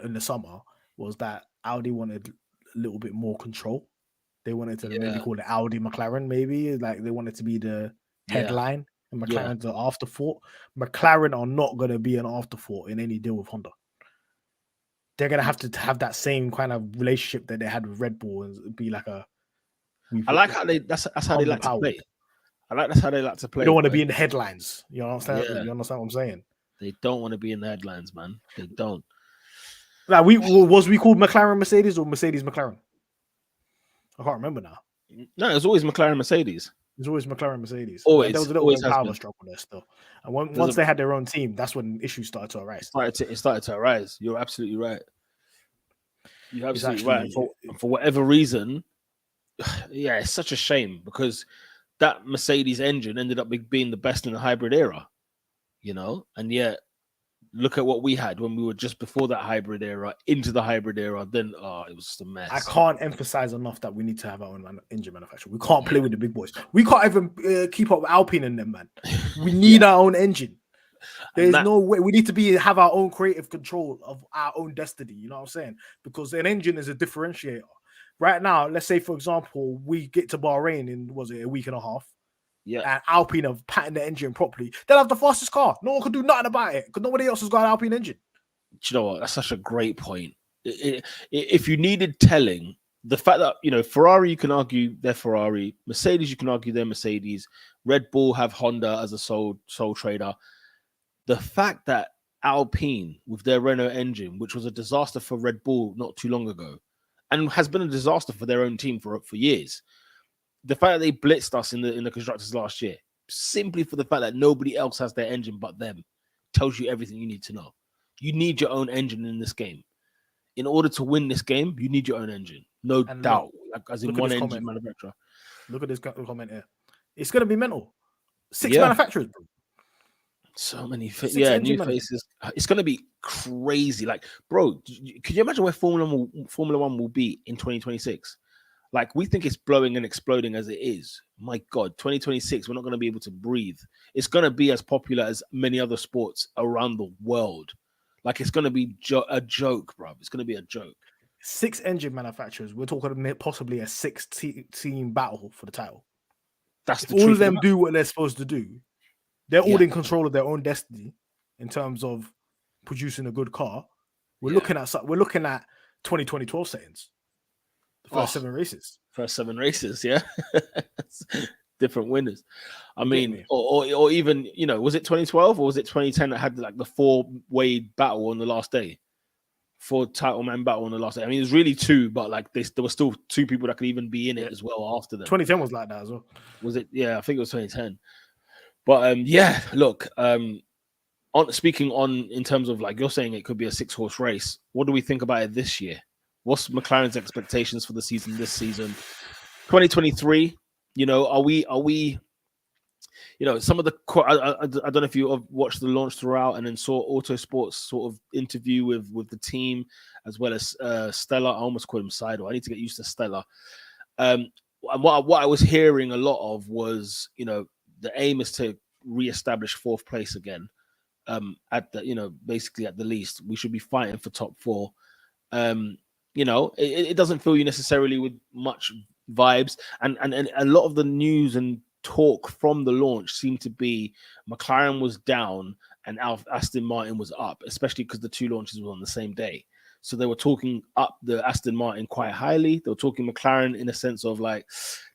in the summer was that Audi wanted a little bit more control. They wanted to maybe call it Audi McLaren, maybe like they wanted to be the headline, and McLaren's the afterthought. McLaren are not going to be an afterthought in any deal with Honda. They're going to have that same kind of relationship that they had with Red Bull and be like a. I like how that's how they like to play. I like that's how they like to play. They don't want to be in the headlines. You understand? Yeah. You understand what I'm saying? They don't want to be in the headlines, man. They don't. Like we called McLaren Mercedes or Mercedes McLaren? I can't remember now. No, it was always McLaren Mercedes. It was always McLaren Mercedes. Always. There was a little bit of power struggle there still. And once they had their own team, that's when issues started to arise. It started to arise. You're absolutely right. You're absolutely right. And for whatever reason, yeah, it's such a shame because that Mercedes engine ended up being the best in the hybrid era, you know, and yet look at what we had when we were just before that hybrid era into the hybrid era. Then, it was just a mess. I can't emphasize enough that we need to have our own engine manufacturer. We can't play with the big boys. We can't even keep up with Alpine and them, man. We need our own engine. There's no way. We need to have our own creative control of our own destiny. You know what I'm saying? Because an engine is a differentiator. Right now, let's say, for example, we get to Bahrain in, a week and a half. Yeah. And Alpine have patented the engine properly. They'll have the fastest car. No one can do nothing about it because nobody else has got an Alpine engine. Do you know what? That's such a great point. If you needed telling, the fact that, you know, Ferrari, you can argue they're Ferrari. Mercedes, you can argue they're Mercedes. Red Bull have Honda as a sole trader. The fact that Alpine, with their Renault engine, which was a disaster for Red Bull not too long ago, and has been a disaster for their own team for years. The fact that they blitzed us in the constructors last year, simply for the fact that nobody else has their engine but them, tells you everything you need to know. You need your own engine in this game. In order to win this game, you need your own engine, no doubt. Like as in one engine manufacturer. Look at this comment here. It's going to be mental. 6 manufacturers, bro. So many, new faces. It's going to be crazy. Like, bro, could you imagine where Formula One will be in 2026? Like, we think it's blowing and exploding as it is. My God, 2026, we're not going to be able to breathe. It's going to be as popular as many other sports around the world. Like, it's going to be a joke, bro. It's going to be a joke. 6 engine manufacturers. We're talking possibly a 6-team battle for the title. That's if the all truth of them do what they're supposed to do, they're all in control of their own destiny in terms of producing a good car. We're looking at 2012 settings. The first 7 races. First 7 races, yeah. Different winners. I mean, or even, you know, was it 2012 or was it 2010 that had like the 4-way battle on the last day? 4 title man battle on the last day. I mean, it was really 2, but like there were still 2 people that could even be in it as well after them. 2010 was like that as well. Was it? Yeah, I think it was 2010. But look, speaking in terms of like you're saying it could be a 6-horse race. What do we think about it this year? What's McLaren's expectations for the season this season? 2023, you know, are we, you know, some of the, I don't know if you have watched the launch throughout and then saw Autosport's sort of interview with the team, as well as Stella. I almost called him Seidel. I need to get used to Stella. And what I was hearing a lot of was, you know, the aim is to reestablish 4th place again. At the, you know, basically at the least, we should be fighting for top 4. You know, it doesn't fill you necessarily with much vibes, and a lot of the news and talk from the launch seemed to be McLaren was down and Aston Martin was up, especially because the 2 launches were on the same day. So they were talking up the Aston Martin quite highly. They were talking McLaren in a sense of like,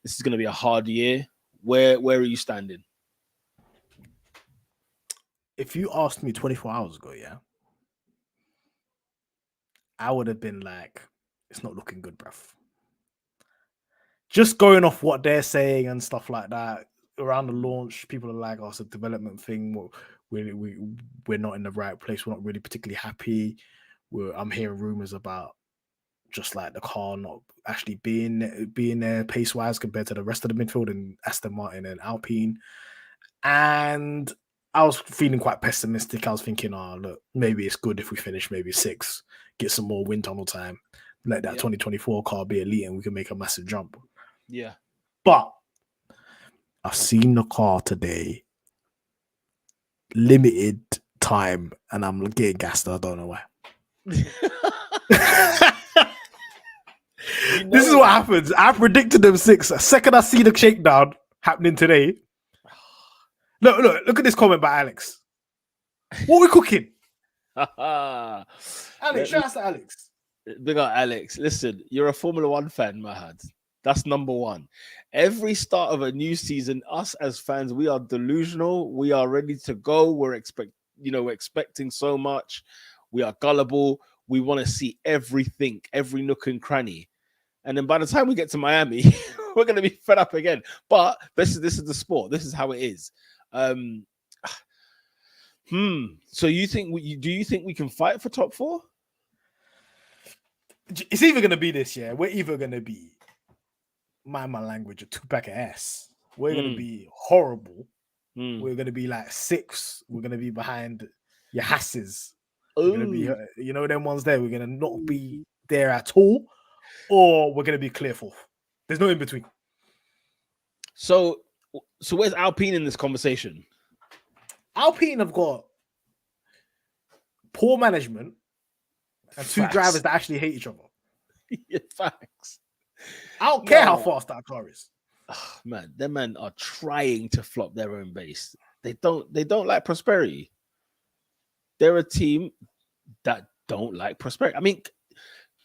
this is going to be a hard year. Where are you standing? If you asked me 24 hours ago, I would have been like, it's not looking good, bruv. Just going off what they're saying and stuff like that around the launch, people are like, oh, it's a development thing. We're not in the right place. We're not really particularly happy. I'm hearing rumors about just like the car not actually being there pace-wise compared to the rest of the midfield and Aston Martin and Alpine. And I was feeling quite pessimistic. I was thinking, oh, look, maybe it's good if we finish maybe 6, get some more wind tunnel time, let that 2024 car be elite and we can make a massive jump. Yeah. But I've seen the car today, limited time, and I'm getting gassed. I don't know why. This is what happens. I predicted them 6. The second I see the shakedown happening today, look at this comment by Alex. What are we cooking? Alex, shout out to Alex. Big up Alex. Listen, you're a Formula 1 fan, Mahad. That's number 1. Every start of a new season, us as fans, we are delusional. We are ready to go. We're expecting so much. We are gullible. We want to see everything, every nook and cranny. And then by the time we get to Miami, we're going to be fed up again. But this is the sport. This is how it is. So do you think we can fight for top 4? It's either going to be this year. We're either going to be, my language, a 2-pack of ass. We're going to be horrible. We're going to be like 6. We're going to be behind your Hasses. We're going to be, you know, them ones there. We're going to not be there at all, or we're going to be clear 4th. There's no in between. So where's Alpine in this conversation? Alpine have got poor management and 2 drivers that actually hate each other. Yeah, facts. I don't care how fast that car is. Oh, man, them men are trying to flop their own base. They don't like prosperity. They're a team that don't like prosperity. I mean,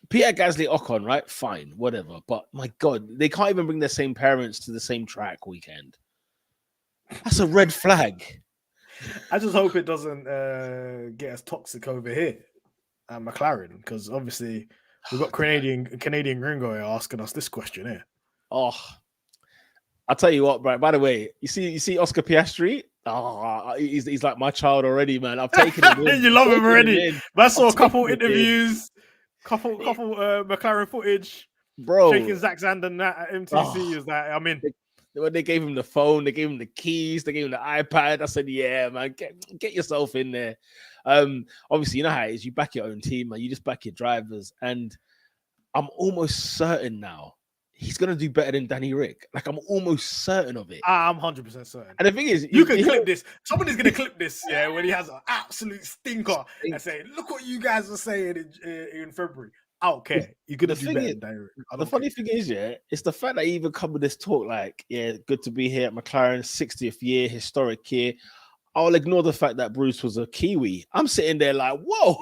Pierre Gasly, Ocon, right? Fine, whatever. But my God, they can't even bring their same parents to the same track weekend. That's a red flag. I just hope it doesn't get as toxic over here at McLaren, because obviously we've got Canadian gringo here asking us this question here. Oh, I'll tell you what, right? By the way, you see Oscar Piastri? Oh, he's like my child already, man. I've taken him in. You love him already. I saw a couple interviews, couple McLaren footage, bro, shaking Zach Zandon at MTC. Is that I'm in. When they gave him the phone, they gave him the keys, they gave him the iPad. I said, yeah, man, get yourself in there. Obviously, you know how it is. You back your own team, man. You just back your drivers. And I'm almost certain now he's going to do better than Danny Rick. Like, I'm almost certain of it. I'm 100% certain. And the thing is, you can clip this. Somebody's going to clip this, when he has an absolute stinker and say, look what you guys were saying in February. I don't care. You're gonna The do thing better is, than Danny Rick. I the don't care. funny thing is, yeah, it's the fact that he even come with this talk like, yeah, good to be here at McLaren, 60th year, historic year. I'll ignore the fact that Bruce was a Kiwi. I'm sitting there like, whoa,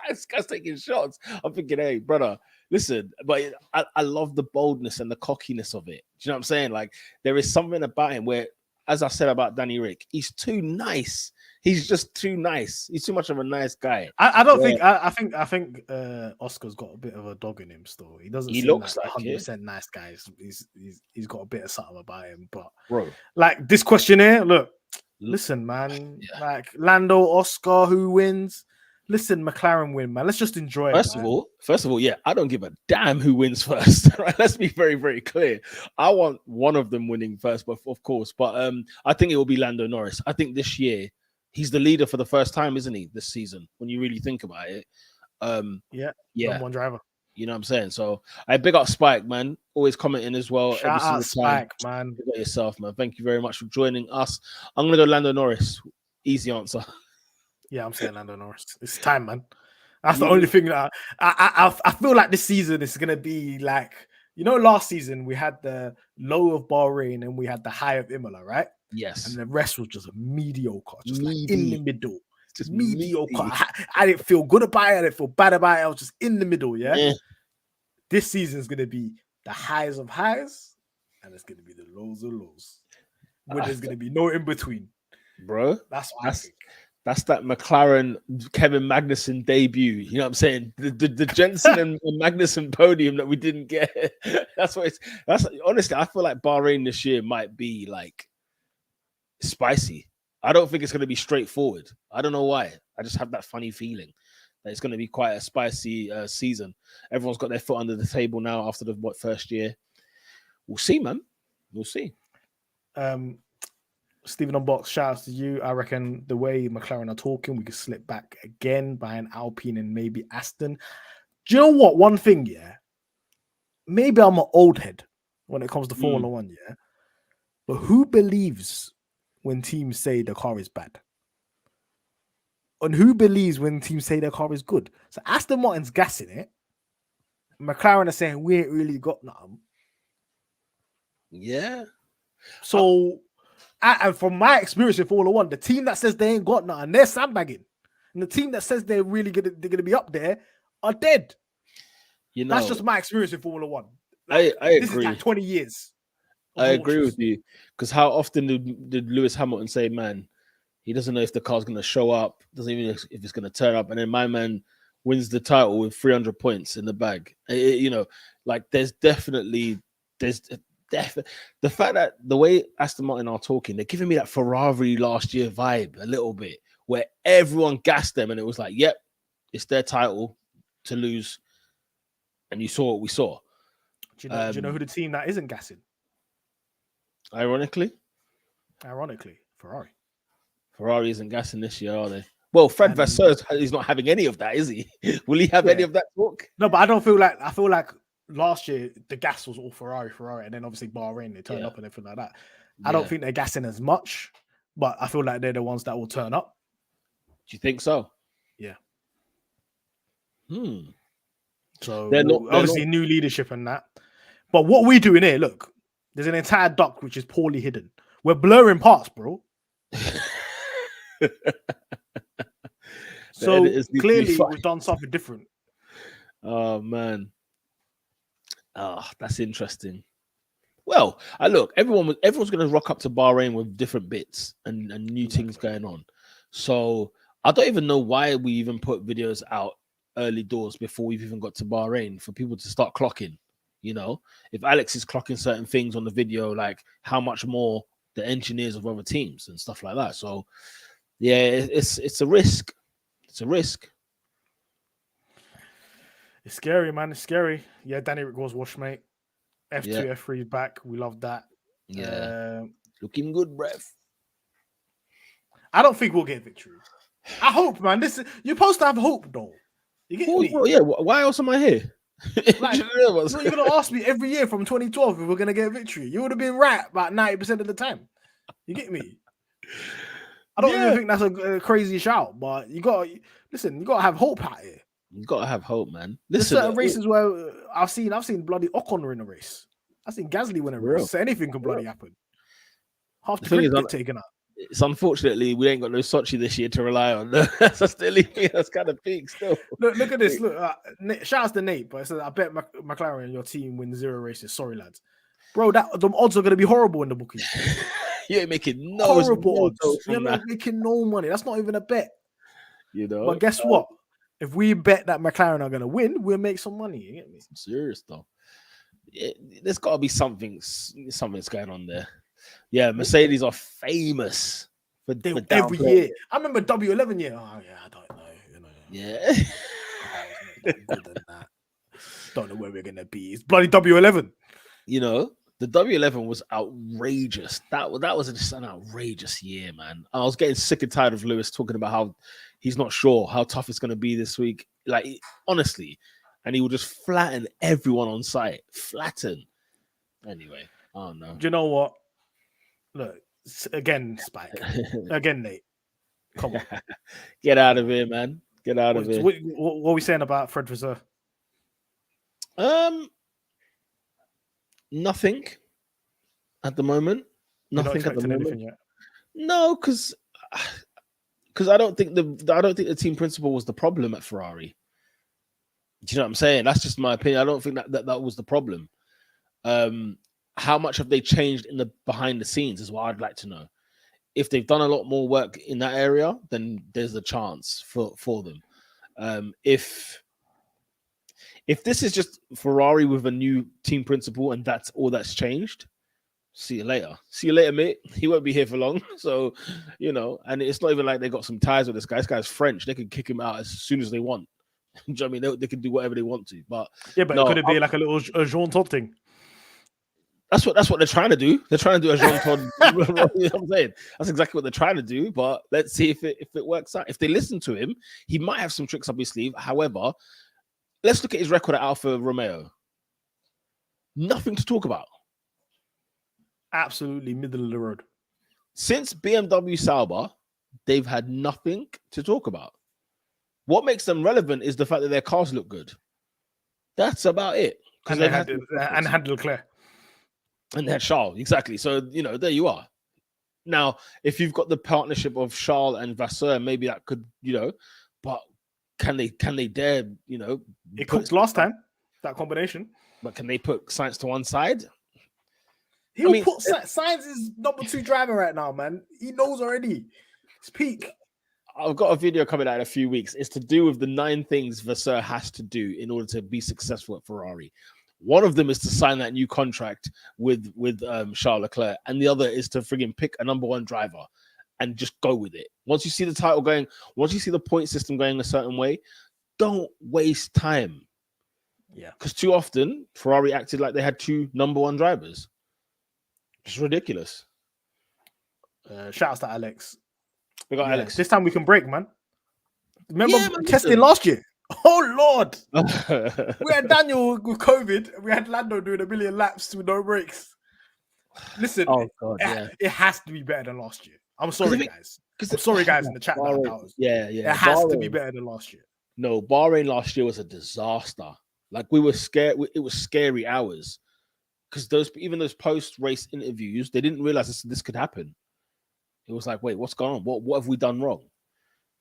this guy's taking shots. I'm thinking, hey, brother, listen, but I love the boldness and the cockiness of it. Do you know what I'm saying? Like, there is something about him where, as I said about Danny Rick, he's too nice. He's just too nice. He's too much of a nice guy. I don't Where think. I think Oscar's got a bit of a dog in him still. He doesn't he seem like looks like it, 100% nice guy. He's got a bit of something about him. But bro. like this question here, look, L- listen, man. Yeah. Like Lando, Oscar, who wins? Listen, McLaren win, man. Let's just enjoy it. First of all, yeah, I don't give a damn who wins first. Right? Let's be very, very clear. I want one of them winning first, but of course. But I think it will be Lando Norris. I think this year he's the leader for the first time, isn't he? This season, when you really think about it. Yeah, Yeah, number one driver. you know what I'm saying. So I big up Spike, man. Always commenting as well. Shout every out single time. Spike, man. Big up yourself, man. Thank you very much for joining us. I'm gonna go Lando Norris. Easy answer. Yeah, I'm saying Lando Norris. It's time, man. That's the only thing that I feel like this season is gonna be like, you know, last season we had the low of Bahrain and we had the high of Imola, right? Yes. And the rest was just mediocre, just like Meaty. in the middle. Just Mediocre. I didn't feel good about it. I didn't feel bad about it. I was just in the middle, yeah? This season is gonna be the highs of highs, and it's gonna be the lows of lows. Where there's gonna be no in between. Bro. That's what I think. That's that McLaren Kevin Magnussen debut. You know what I'm saying? The Jensen and Magnussen podium that we didn't get. That's honestly, I feel like Bahrain this year might be like spicy. I don't think it's going to be straightforward. I don't know why. I just have that funny feeling that it's going to be quite a spicy season. Everyone's got their foot under the table now after the first year. We'll see, man. We'll see. Stephen on box, shout out to you. I reckon the way McLaren are talking, we could slip back again by an Alpine and maybe Aston. Do you know what? One thing, yeah. Maybe I'm an old head when it comes to Formula One, yeah. But who believes when teams say the car is bad? And who believes when teams say their car is good? So Aston Martin's gassing it. McLaren are saying we ain't really got nothing. Yeah. So. And from my experience in Formula One, the team that says they ain't got nothing, they're sandbagging. And the team that says they're gonna be up there are dead. You know, that's just my experience in Formula One. I agree. This is like 20 years. I agree with you. Because how often did Lewis Hamilton say, man, he doesn't know if the car's gonna show up, doesn't even know if it's gonna turn up, and then my man wins the title with 300 points in the bag. You know, like there's definitely the fact that the way Aston Martin are talking, they're giving me that Ferrari last year vibe a little bit, where everyone gassed them and it was like, yep, it's their title to lose. And you saw what we saw. Do you know who the team that isn't gassing? Ironically, Ferrari. Ferrari isn't gassing this year, are they? Well, Fred Vasseur is not having any of that, is he? Will he have any of that talk? No, but I feel like last year the gas was all Ferrari, and then obviously Bahrain, they turned up and everything like that. I don't think they're gassing as much, but I feel like they're the ones that will turn up. Do you think so? Yeah. So they're obviously new leadership and that. But what we do in here, look, there's an entire duct which is poorly hidden. We're blurring parts, bro. So clearly we've done something different. Oh man. Oh, that's interesting. Well, look, everyone's going to rock up to Bahrain with different bits and new things going on. So I don't even know why we even put videos out early doors before we've even got to Bahrain for people to start clocking. You know, if Alex is clocking certain things on the video, like how much more the engineers of other teams and stuff like that. So yeah, it's a risk. It's a risk. It's scary, man. It's scary. Yeah, Danny Rick was washed, mate. F2, F3 is back. We love that. Yeah. Looking good, bruv. I don't think we'll get victory. I hope, man. You're supposed to have hope, though. You get me? Yeah, why else am I here? Like, you're going to ask me every year from 2012 if we're going to get a victory. You would have been right about 90% of the time. You get me? I don't even think that's a crazy shout, but you got to have hope out here. You gotta have hope, man. There's Listen, certain races where I've seen bloody Ocon win a race. I've seen Gasly win a race. real. So anything can bloody happen. Half the thing grid is, get taken out. it's unfortunately we ain't got no Sochi this year to rely on. That's still that's kind of peak still. Look at this. Look, shout out to Nate, but it says I bet McLaren and your team win 0 races. Sorry, lads, bro. The odds are going to be horrible in the bookies. You ain't making horrible odds. You're not making no money. That's not even a bet. You know. But guess what? If we bet that McLaren are going to win, we'll make some money. You get me? I'm serious though. There's got to be something's going on there. Yeah, Mercedes are famous for every year. I remember W11 year. Oh yeah, I don't know. You know. Yeah. Good than that. Don't know where we're gonna be. It's bloody W11. You know, the W11 was outrageous. That was just an outrageous year, man. I was getting sick and tired of Lewis talking about how he's not sure how tough it's gonna be this week. Like honestly, and he would just flatten everyone on site. Flatten. Anyway, I don't know. Do you know what? Look, again, Spike. Again, Nate. Come on. Get out of here, man. Get out of here. What are we saying about Fred Vasseur? Nothing at the moment. Nothing at the moment. Yet? No, because I don't think the team principal was the problem at Ferrari. Do you know what I'm saying? That's just my opinion. I don't think that was the problem. How much have they changed in the behind the scenes is what I'd like to know. If they've done a lot more work in that area, then there's a chance for them. If this is just Ferrari with a new team principal and that's all that's changed, see you later. See you later, mate. He won't be here for long. So, you know, and it's not even like they got some ties with this guy. This guy's French. They can kick him out as soon as they want. Do you know what I mean? They can do whatever they want to. But yeah, but could it be like a little Jean Todt thing? That's what they're trying to do. They're trying to do a Jean Todt. You know what I'm saying? That's exactly what they're trying to do. But let's see if it works out. If they listen to him, he might have some tricks up his sleeve. However, let's look at his record at Alfa Romeo. Nothing to talk about. Absolutely middle of the road. Since BMW Sauber, they've had nothing to talk about. What makes them relevant is the fact that their cars look good. That's about it. And they had Leclerc. And they had Charles, exactly. So, you know, there you are. Now, if you've got the partnership of Charles and Vasseur, maybe that could, you know, but can they dare, you know? It cooked last time, that combination. But can they put Sainz to one side? He'll put Sainz is number 2 driver right now, man. He knows already. It's peak. I've got a video coming out in a few weeks. It's to do with the 9 things Vasseur has to do in order to be successful at Ferrari. One of them is to sign that new contract with Charles Leclerc, and the other is to frigging pick a number 1 driver and just go with it. Once you see the title going, once you see the point system going a certain way, don't waste time. Yeah, because too often Ferrari acted like they had 2 number 1 drivers. It's ridiculous. Shout out to Alex. We got Alex. This time we can break, man. Remember testing last year? Oh Lord! We had Daniel with COVID. We had Lando doing 1 million laps with no brakes. Listen, it has to be better than last year. I'm sorry, guys. I'm sorry, guys, in the chat. It has to be better than last year. No, Bahrain last year was a disaster. Like we were scared. It was scary hours because those post-race interviews, they didn't realize this could happen. It was like, wait, what's going on? What have we done wrong?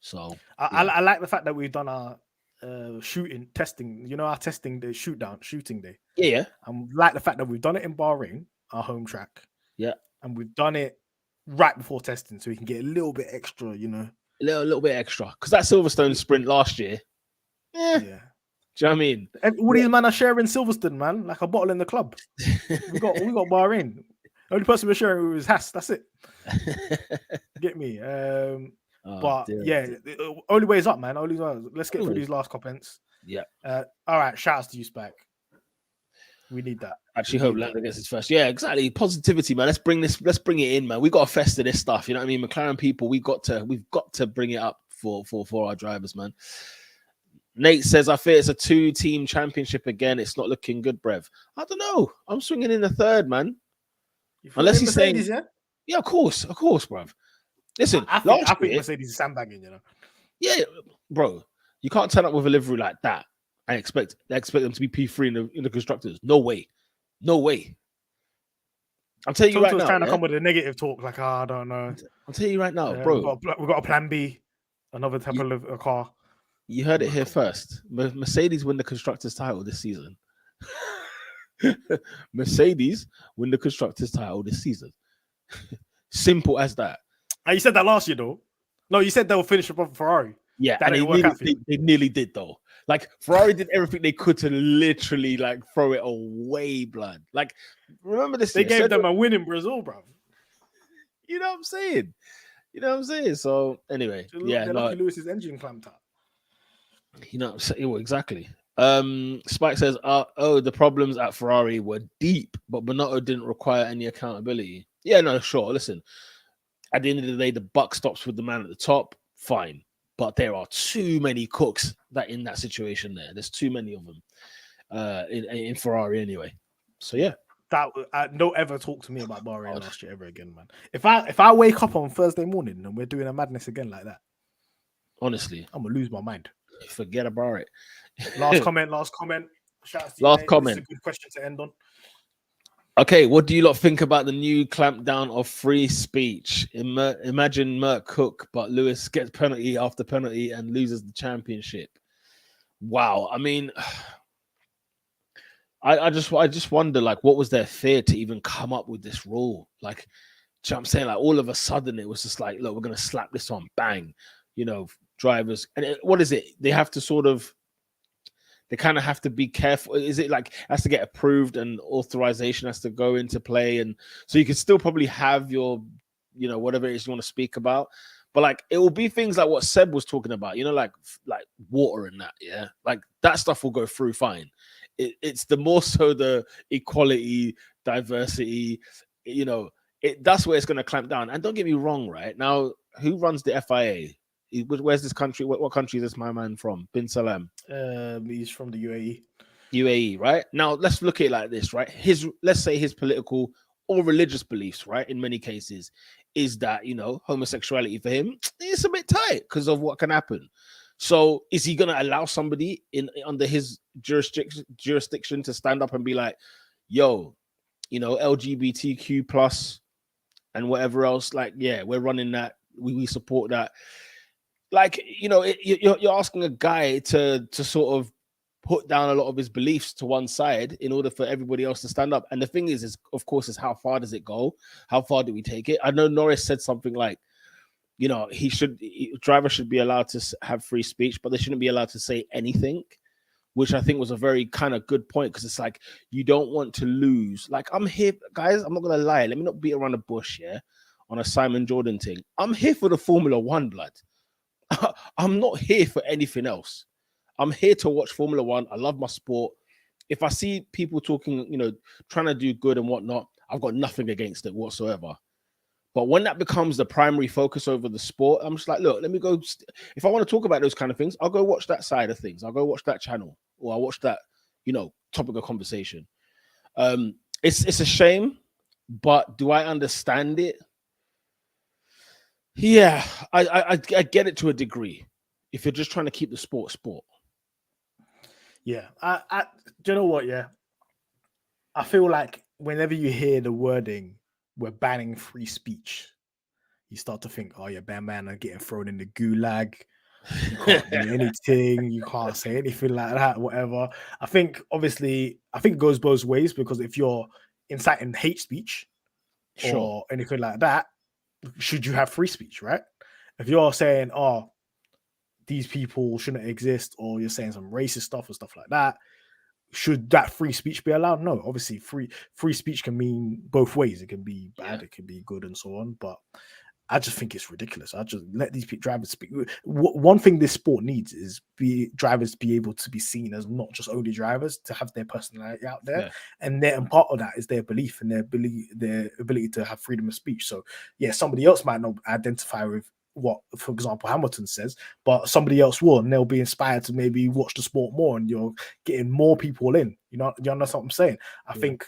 So I like the fact that we've done our testing. You know, our testing day, shooting day. Yeah. I like the fact that we've done it in Bahrain, our home track. Yeah. And we've done it right before testing, so we can get a little bit extra. You know, a little bit extra because that Silverstone sprint last year. Yeah. Do you know what I mean? All these men are sharing Silverstone, man, like a bottle in the club. we got Bahrain. The only person we're sharing with is Haas. That's it. Get me? The only way is up, man. Let's get through these last comments. Yeah. All right. Shouts to you, Spike. We need that. Actually, hope Lando gets his first. Yeah, exactly. Positivity, man. Let's bring it in, man. We got to fester this stuff. You know what I mean? McLaren people, we've got to bring it up for our drivers, man. Nate says, I fear it's a 2-team championship again. It's not looking good, Brev. I don't know. I'm swinging in the 3rd, man. Unless he's saying, yeah, of course, bruv. Listen, I think Mercedes is sandbagging, you know. Yeah, bro. You can't turn up with a livery like that and expect them to be P3 in the constructors. No way. No way. I'm telling you right Toto's now. trying to come with a negative talk, like, I don't know. I'm telling you right now, We've bro. got a plan B, another type of a car. You heard it here first. Mercedes win the constructors title this season. Mercedes win the constructors title this season. Simple as that. You said that last year, though. No, you said they'll finish above Ferrari. Yeah, that and they nearly did though. Like Ferrari did everything they could to literally like throw it away, blood. Like remember this? They gave them a win in Brazil, bro. You know what I'm saying? So anyway, they're lucky Lewis's engine clamped up. You know what I'm saying? Well, exactly. Spike says, the problems at Ferrari were deep, but Binotto didn't require any accountability. Yeah, no, sure. Listen, at the end of the day, the buck stops with the man at the top. Fine. But there are too many cooks that in that situation there. There's too many of them in Ferrari anyway. So, yeah. Don't ever talk to me about Bahrain last year ever again, man. If I wake up on Thursday morning and we're doing a madness again like that, honestly, I'm going to lose my mind. Forget about it. Last comment. Shout out to you, mate. Comment. This is a good question to end on. Okay, what do you lot think about the new clampdown of free speech? Imagine Merc Cook, but Lewis gets penalty after penalty and loses the championship. Wow. I mean, I just wonder, like, what was their fear to even come up with this rule? Like, you know what I'm saying? Like, all of a sudden, it was just like, look, we're going to slap this on, bang, drivers. And what is it? They have to they kind of have to be careful. Is it like has to get approved and authorization has to go into play? And so you can still probably have your, whatever it is you want to speak about. But like it will be things like what Seb was talking about, like water and that. Yeah. Like that stuff will go through fine. It's the more so the equality, diversity, that's where it's going to clamp down. And don't get me wrong, right? Now, who runs the FIA? Where's this country? What country is this my man from? Bin Salam. He's from the UAE. UAE, right? Now let's look at it like this, right? Let's say his political or religious beliefs, right? In many cases, is that homosexuality for him, it's a bit tight because of what can happen. So is he gonna allow somebody under his jurisdiction to stand up and be like, yo, LGBTQ plus and whatever else, like, yeah, we're running that, we support that. Like, you're asking a guy to sort of put down a lot of his beliefs to one side in order for everybody else to stand up. And the thing is of course, how far does it go? How far do we take it? I know Norris said something like, drivers should be allowed to have free speech, but they shouldn't be allowed to say anything, which I think was a very kind of good point. Cause it's like, you don't want to lose. Like I'm here, guys, I'm not going to lie. Let me not beat around the bush. Yeah. On a Simon Jordan thing. I'm here for the Formula One, blood. I'm not here for anything else. I'm here to watch Formula One. I love my sport. If I see people talking, trying to do good and whatnot, I've got nothing against it whatsoever. But when that becomes the primary focus over the sport, I'm just like, look, let me go. If I want to talk about those kind of things, I'll go watch that side of things. I'll go watch that channel or I'll watch that, topic of conversation. It's a shame, but do I understand it? Yeah, I get it to a degree. If you're just trying to keep the sport. Yeah, do you know what? Yeah, I feel like whenever you hear the wording, we're banning free speech, you start to think, oh, yeah, man are getting thrown in the gulag. You can't do anything. You can't say anything like that, whatever. I think it goes both ways, because if you're inciting hate speech or anything like that, should you have free speech, right? If you're saying, oh, these people shouldn't exist, or you're saying some racist stuff or stuff like that, should that free speech be allowed? No, obviously free speech can mean both ways. It can be bad, it can be good, and so on. But I just think it's ridiculous. I just let these drivers speak. One thing this sport needs is drivers be able to be seen as not just only drivers, to have their personality out there, and part of that is their belief and their ability to have freedom of speech. So yeah, somebody else might not identify with what, for example, Hamilton says, but somebody else will, and they'll be inspired to maybe watch the sport more, and you're getting more people in. You understand what I'm saying? I think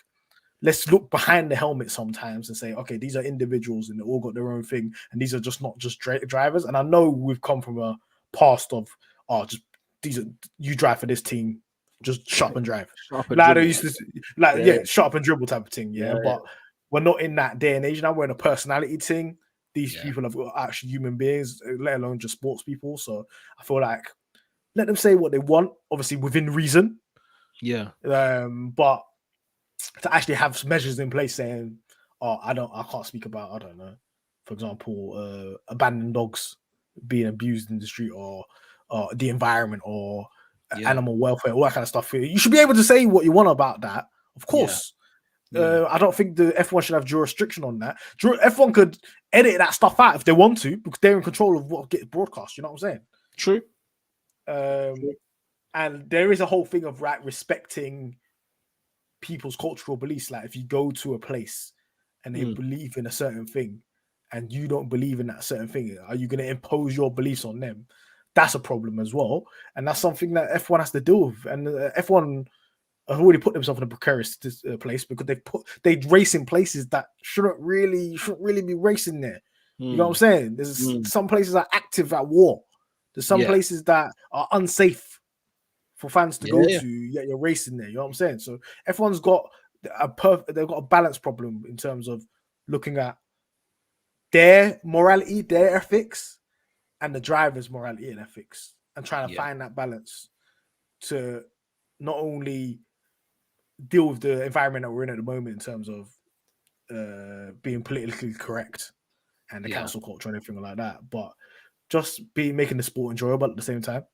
let's look behind the helmet sometimes and say, okay, these are individuals and they all got their own thing, and these are just not just drivers. And I know we've come from a past of just you drive for this team, just shut up and drive. Sharp and Like they dribble. used to, Yeah. shut up and dribble type of thing. Yeah. But we're not in that day and age now. We're in a personality thing. These Yeah. people have got actually human beings, let alone just sports people. So I feel like let them say what they want, obviously within reason. Yeah. But to actually have measures in place saying, "Oh, I can't speak about, I don't know, for example, abandoned dogs being abused in the street, or the environment, or animal welfare, all that kind of stuff." You should be able to say what you want about that, of course. Yeah. I don't think the F1 should have jurisdiction on that. F1 could edit that stuff out if they want to, because they're in control of what gets broadcast. You know what I'm saying? True. And there is a whole thing of respecting people's cultural beliefs. Like if you go to a place and they believe in a certain thing and you don't believe in that certain thing, are you going to impose your beliefs on them? That's a problem as well. And that's something that F1 has to deal with. And F1 have already put themselves in a precarious place, because they race in places that shouldn't really be racing there. You know what I'm saying? There's some places are active at war. There's some places that are unsafe for fans to go to, yet you're racing there. You know what I'm saying? So F1's got they've got a balance problem in terms of looking at their morality, their ethics, and the driver's morality and ethics, and trying to find that balance to not only deal with the environment that we're in at the moment in terms of being politically correct and the cancel culture and everything like that, but just making the sport enjoyable at the same time,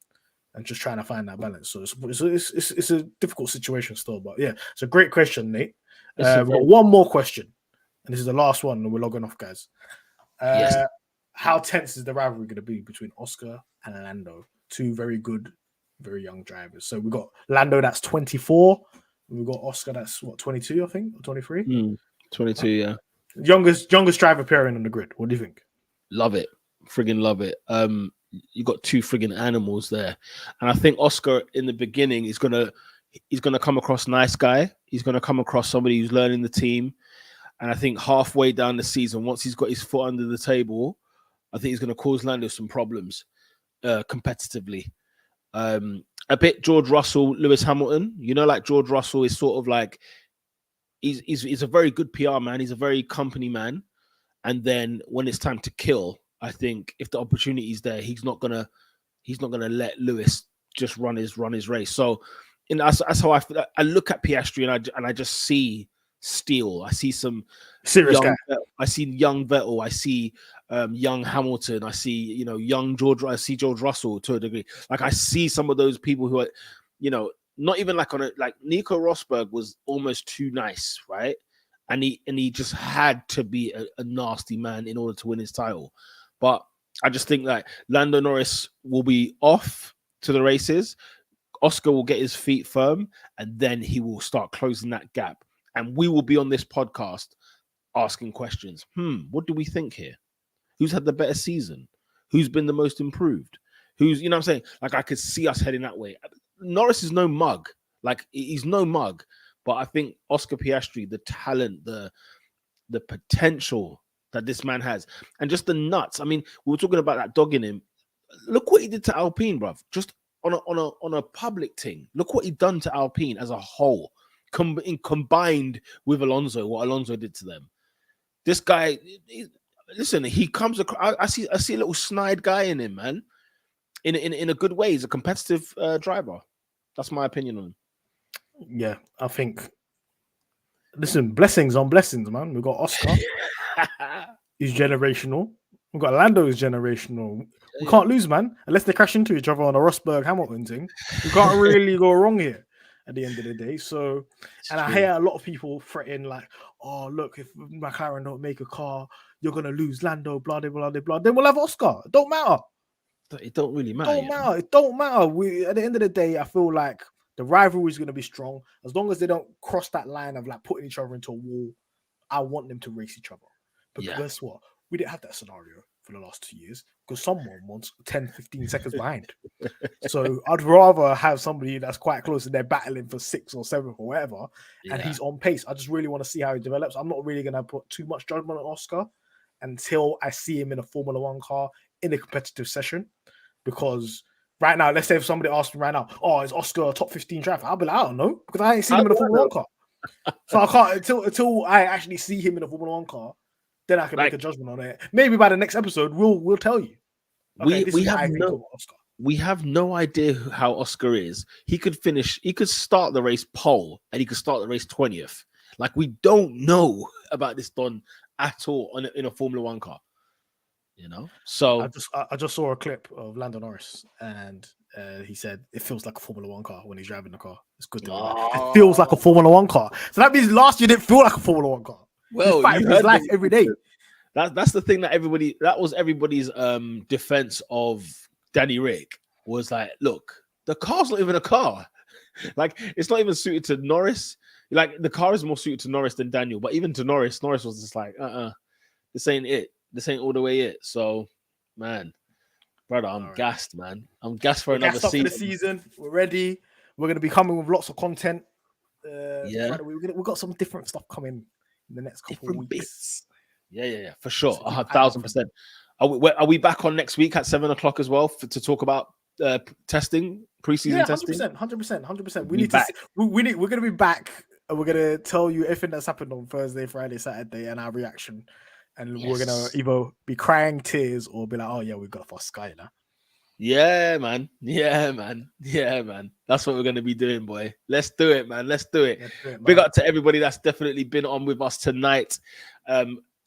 and just trying to find that balance. So it's a difficult situation still, but yeah, it's a great question, Nate. We've got one more question, and this is the last one, and we're logging off, guys. How tense is the rivalry going to be between Oscar and Lando? Two very good, very young drivers. So we've got Lando, that's 24. We've got Oscar, that's what, 22, I think, or 23? 22, yeah. Youngest driver pairing on the grid. What do you think? Love it. Friggin' love it. You got two friggin' animals there. And I think Oscar in the beginning is gonna come across nice guy. He's gonna come across somebody who's learning the team. And I think halfway down the season, once he's got his foot under the table, I think he's gonna cause Lando some problems competitively. A bit George Russell, Lewis Hamilton. You know, like George Russell is sort of like he's a very good PR man. He's a very company man. And then when it's time to kill, I think if the opportunity is there, he's not gonna let Lewis just run his race. So, that's how I look at Piastri, and I just see steel. I see some serious guy. I see young Vettel. I see young Hamilton. I see young George. I see George Russell to a degree. Like I see some of those people who are, not even like like Nico Rosberg was almost too nice, right? And he just had to be a nasty man in order to win his title. But I just think that Lando Norris will be off to the races. Oscar will get his feet firm, and then he will start closing that gap. And we will be on this podcast asking questions. What do we think here? Who's had the better season? Who's been the most improved? Who's, what I'm saying? Like I could see us heading that way. Norris is no mug. Like he's no mug. But I think Oscar Piastri, the talent, the potential that this man has, and just the nuts. I mean, we were talking about that dog in him. Look what he did to Alpine, bruv. Just on a public thing. Look what he done to Alpine as a whole, combined with Alonso. What Alonso did to them. This guy, listen, he comes across. I see a little snide guy in him, man. In a good way, he's a competitive driver. That's my opinion on him. Yeah, I think. Listen, blessings on blessings, man. We've got Oscar. He's generational. We've got Lando is generational. We can't lose, man. Unless they crash into each other on a Rosberg Hamilton thing. We can't really go wrong here at the end of the day. So, and I hear a lot of people threaten like, oh, look, if McLaren don't make a car, you're going to lose Lando, blah, blah, blah, blah. Then we'll have Oscar. It don't matter. It don't really matter. It don't matter. At the end of the day, I feel like the rivalry is going to be strong. As long as they don't cross that line of like putting each other into a wall, I want them to race each other. But guess what? We didn't have that scenario for the last 2 years because someone wants 10, 15 seconds behind. So I'd rather have somebody that's quite close and they're battling for 6th or 7th or whatever, and he's on pace. I just really want to see how he develops. I'm not really going to put too much judgment on Oscar until I see him in a Formula One car in a competitive session, because Right now, let's say if somebody asked me right now, oh, is Oscar a top 15 driver? I'll be like, I don't know, because I ain't seen him in a Formula 1 car. So I can't until I actually see him in a Formula 1 car, then I can make a judgment on it. Maybe by the next episode, we'll tell you. Okay, we have no idea how Oscar is. He could start the race pole and he could start the race 20th. Like, we don't know about this Don at all in a Formula 1 car. You know, so I just saw a clip of Lando Norris, and he said it feels like a Formula 1 car when he's driving the car. It's good to be like, it feels like a Formula 1 car. So that means last year didn't feel like a Formula 1 car. Well, he's fighting for his life every day. That's the thing that was everybody's defense of Danny Rick was like, look, the car's not even a car. Like, it's not even suited to Norris. Like, the car is more suited to Norris than Daniel, but even to Norris was just like, this ain't it. This ain't all the way it. So, man, brother, I'm gassed, man. I'm gassed for another season. For the season. We're ready. We're going to be coming with lots of content. We've got some different stuff coming in the next couple of weeks. Bits. Yeah, for sure. 1,000%. Are we back on next week at 7:00 as well to talk about testing, preseason testing? 100%. We're going to be back, and we're going to tell you everything that's happened on Thursday, Friday, Saturday, and our reaction. And we're going to either be crying tears or be like, oh, yeah, we've got a fast Sky now. Yeah, man. That's what we're going to be doing, boy. Let's do it, man. Big up to everybody that's definitely been on with us tonight.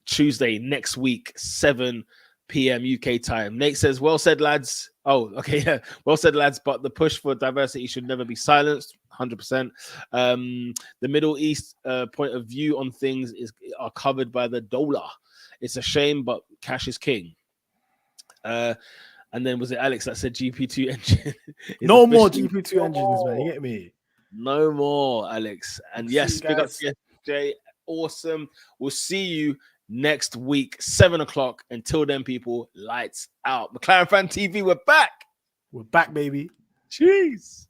Tuesday, next week, 7 p.m. UK time. Nate says, well said, lads. Oh, okay, yeah. Well said, lads, but the push for diversity should never be silenced. 100%. The Middle East point of view on things are covered by the dollar. It's a shame, but cash is king. And then was it Alex that said GP2 engine? No more GP2 engines, man. You get me? No more, Alex. And yes, big up to Jay. Awesome. We'll see you next week, 7:00. Until then, people, lights out. McLaren Fan TV, we're back. We're back, baby. Cheers.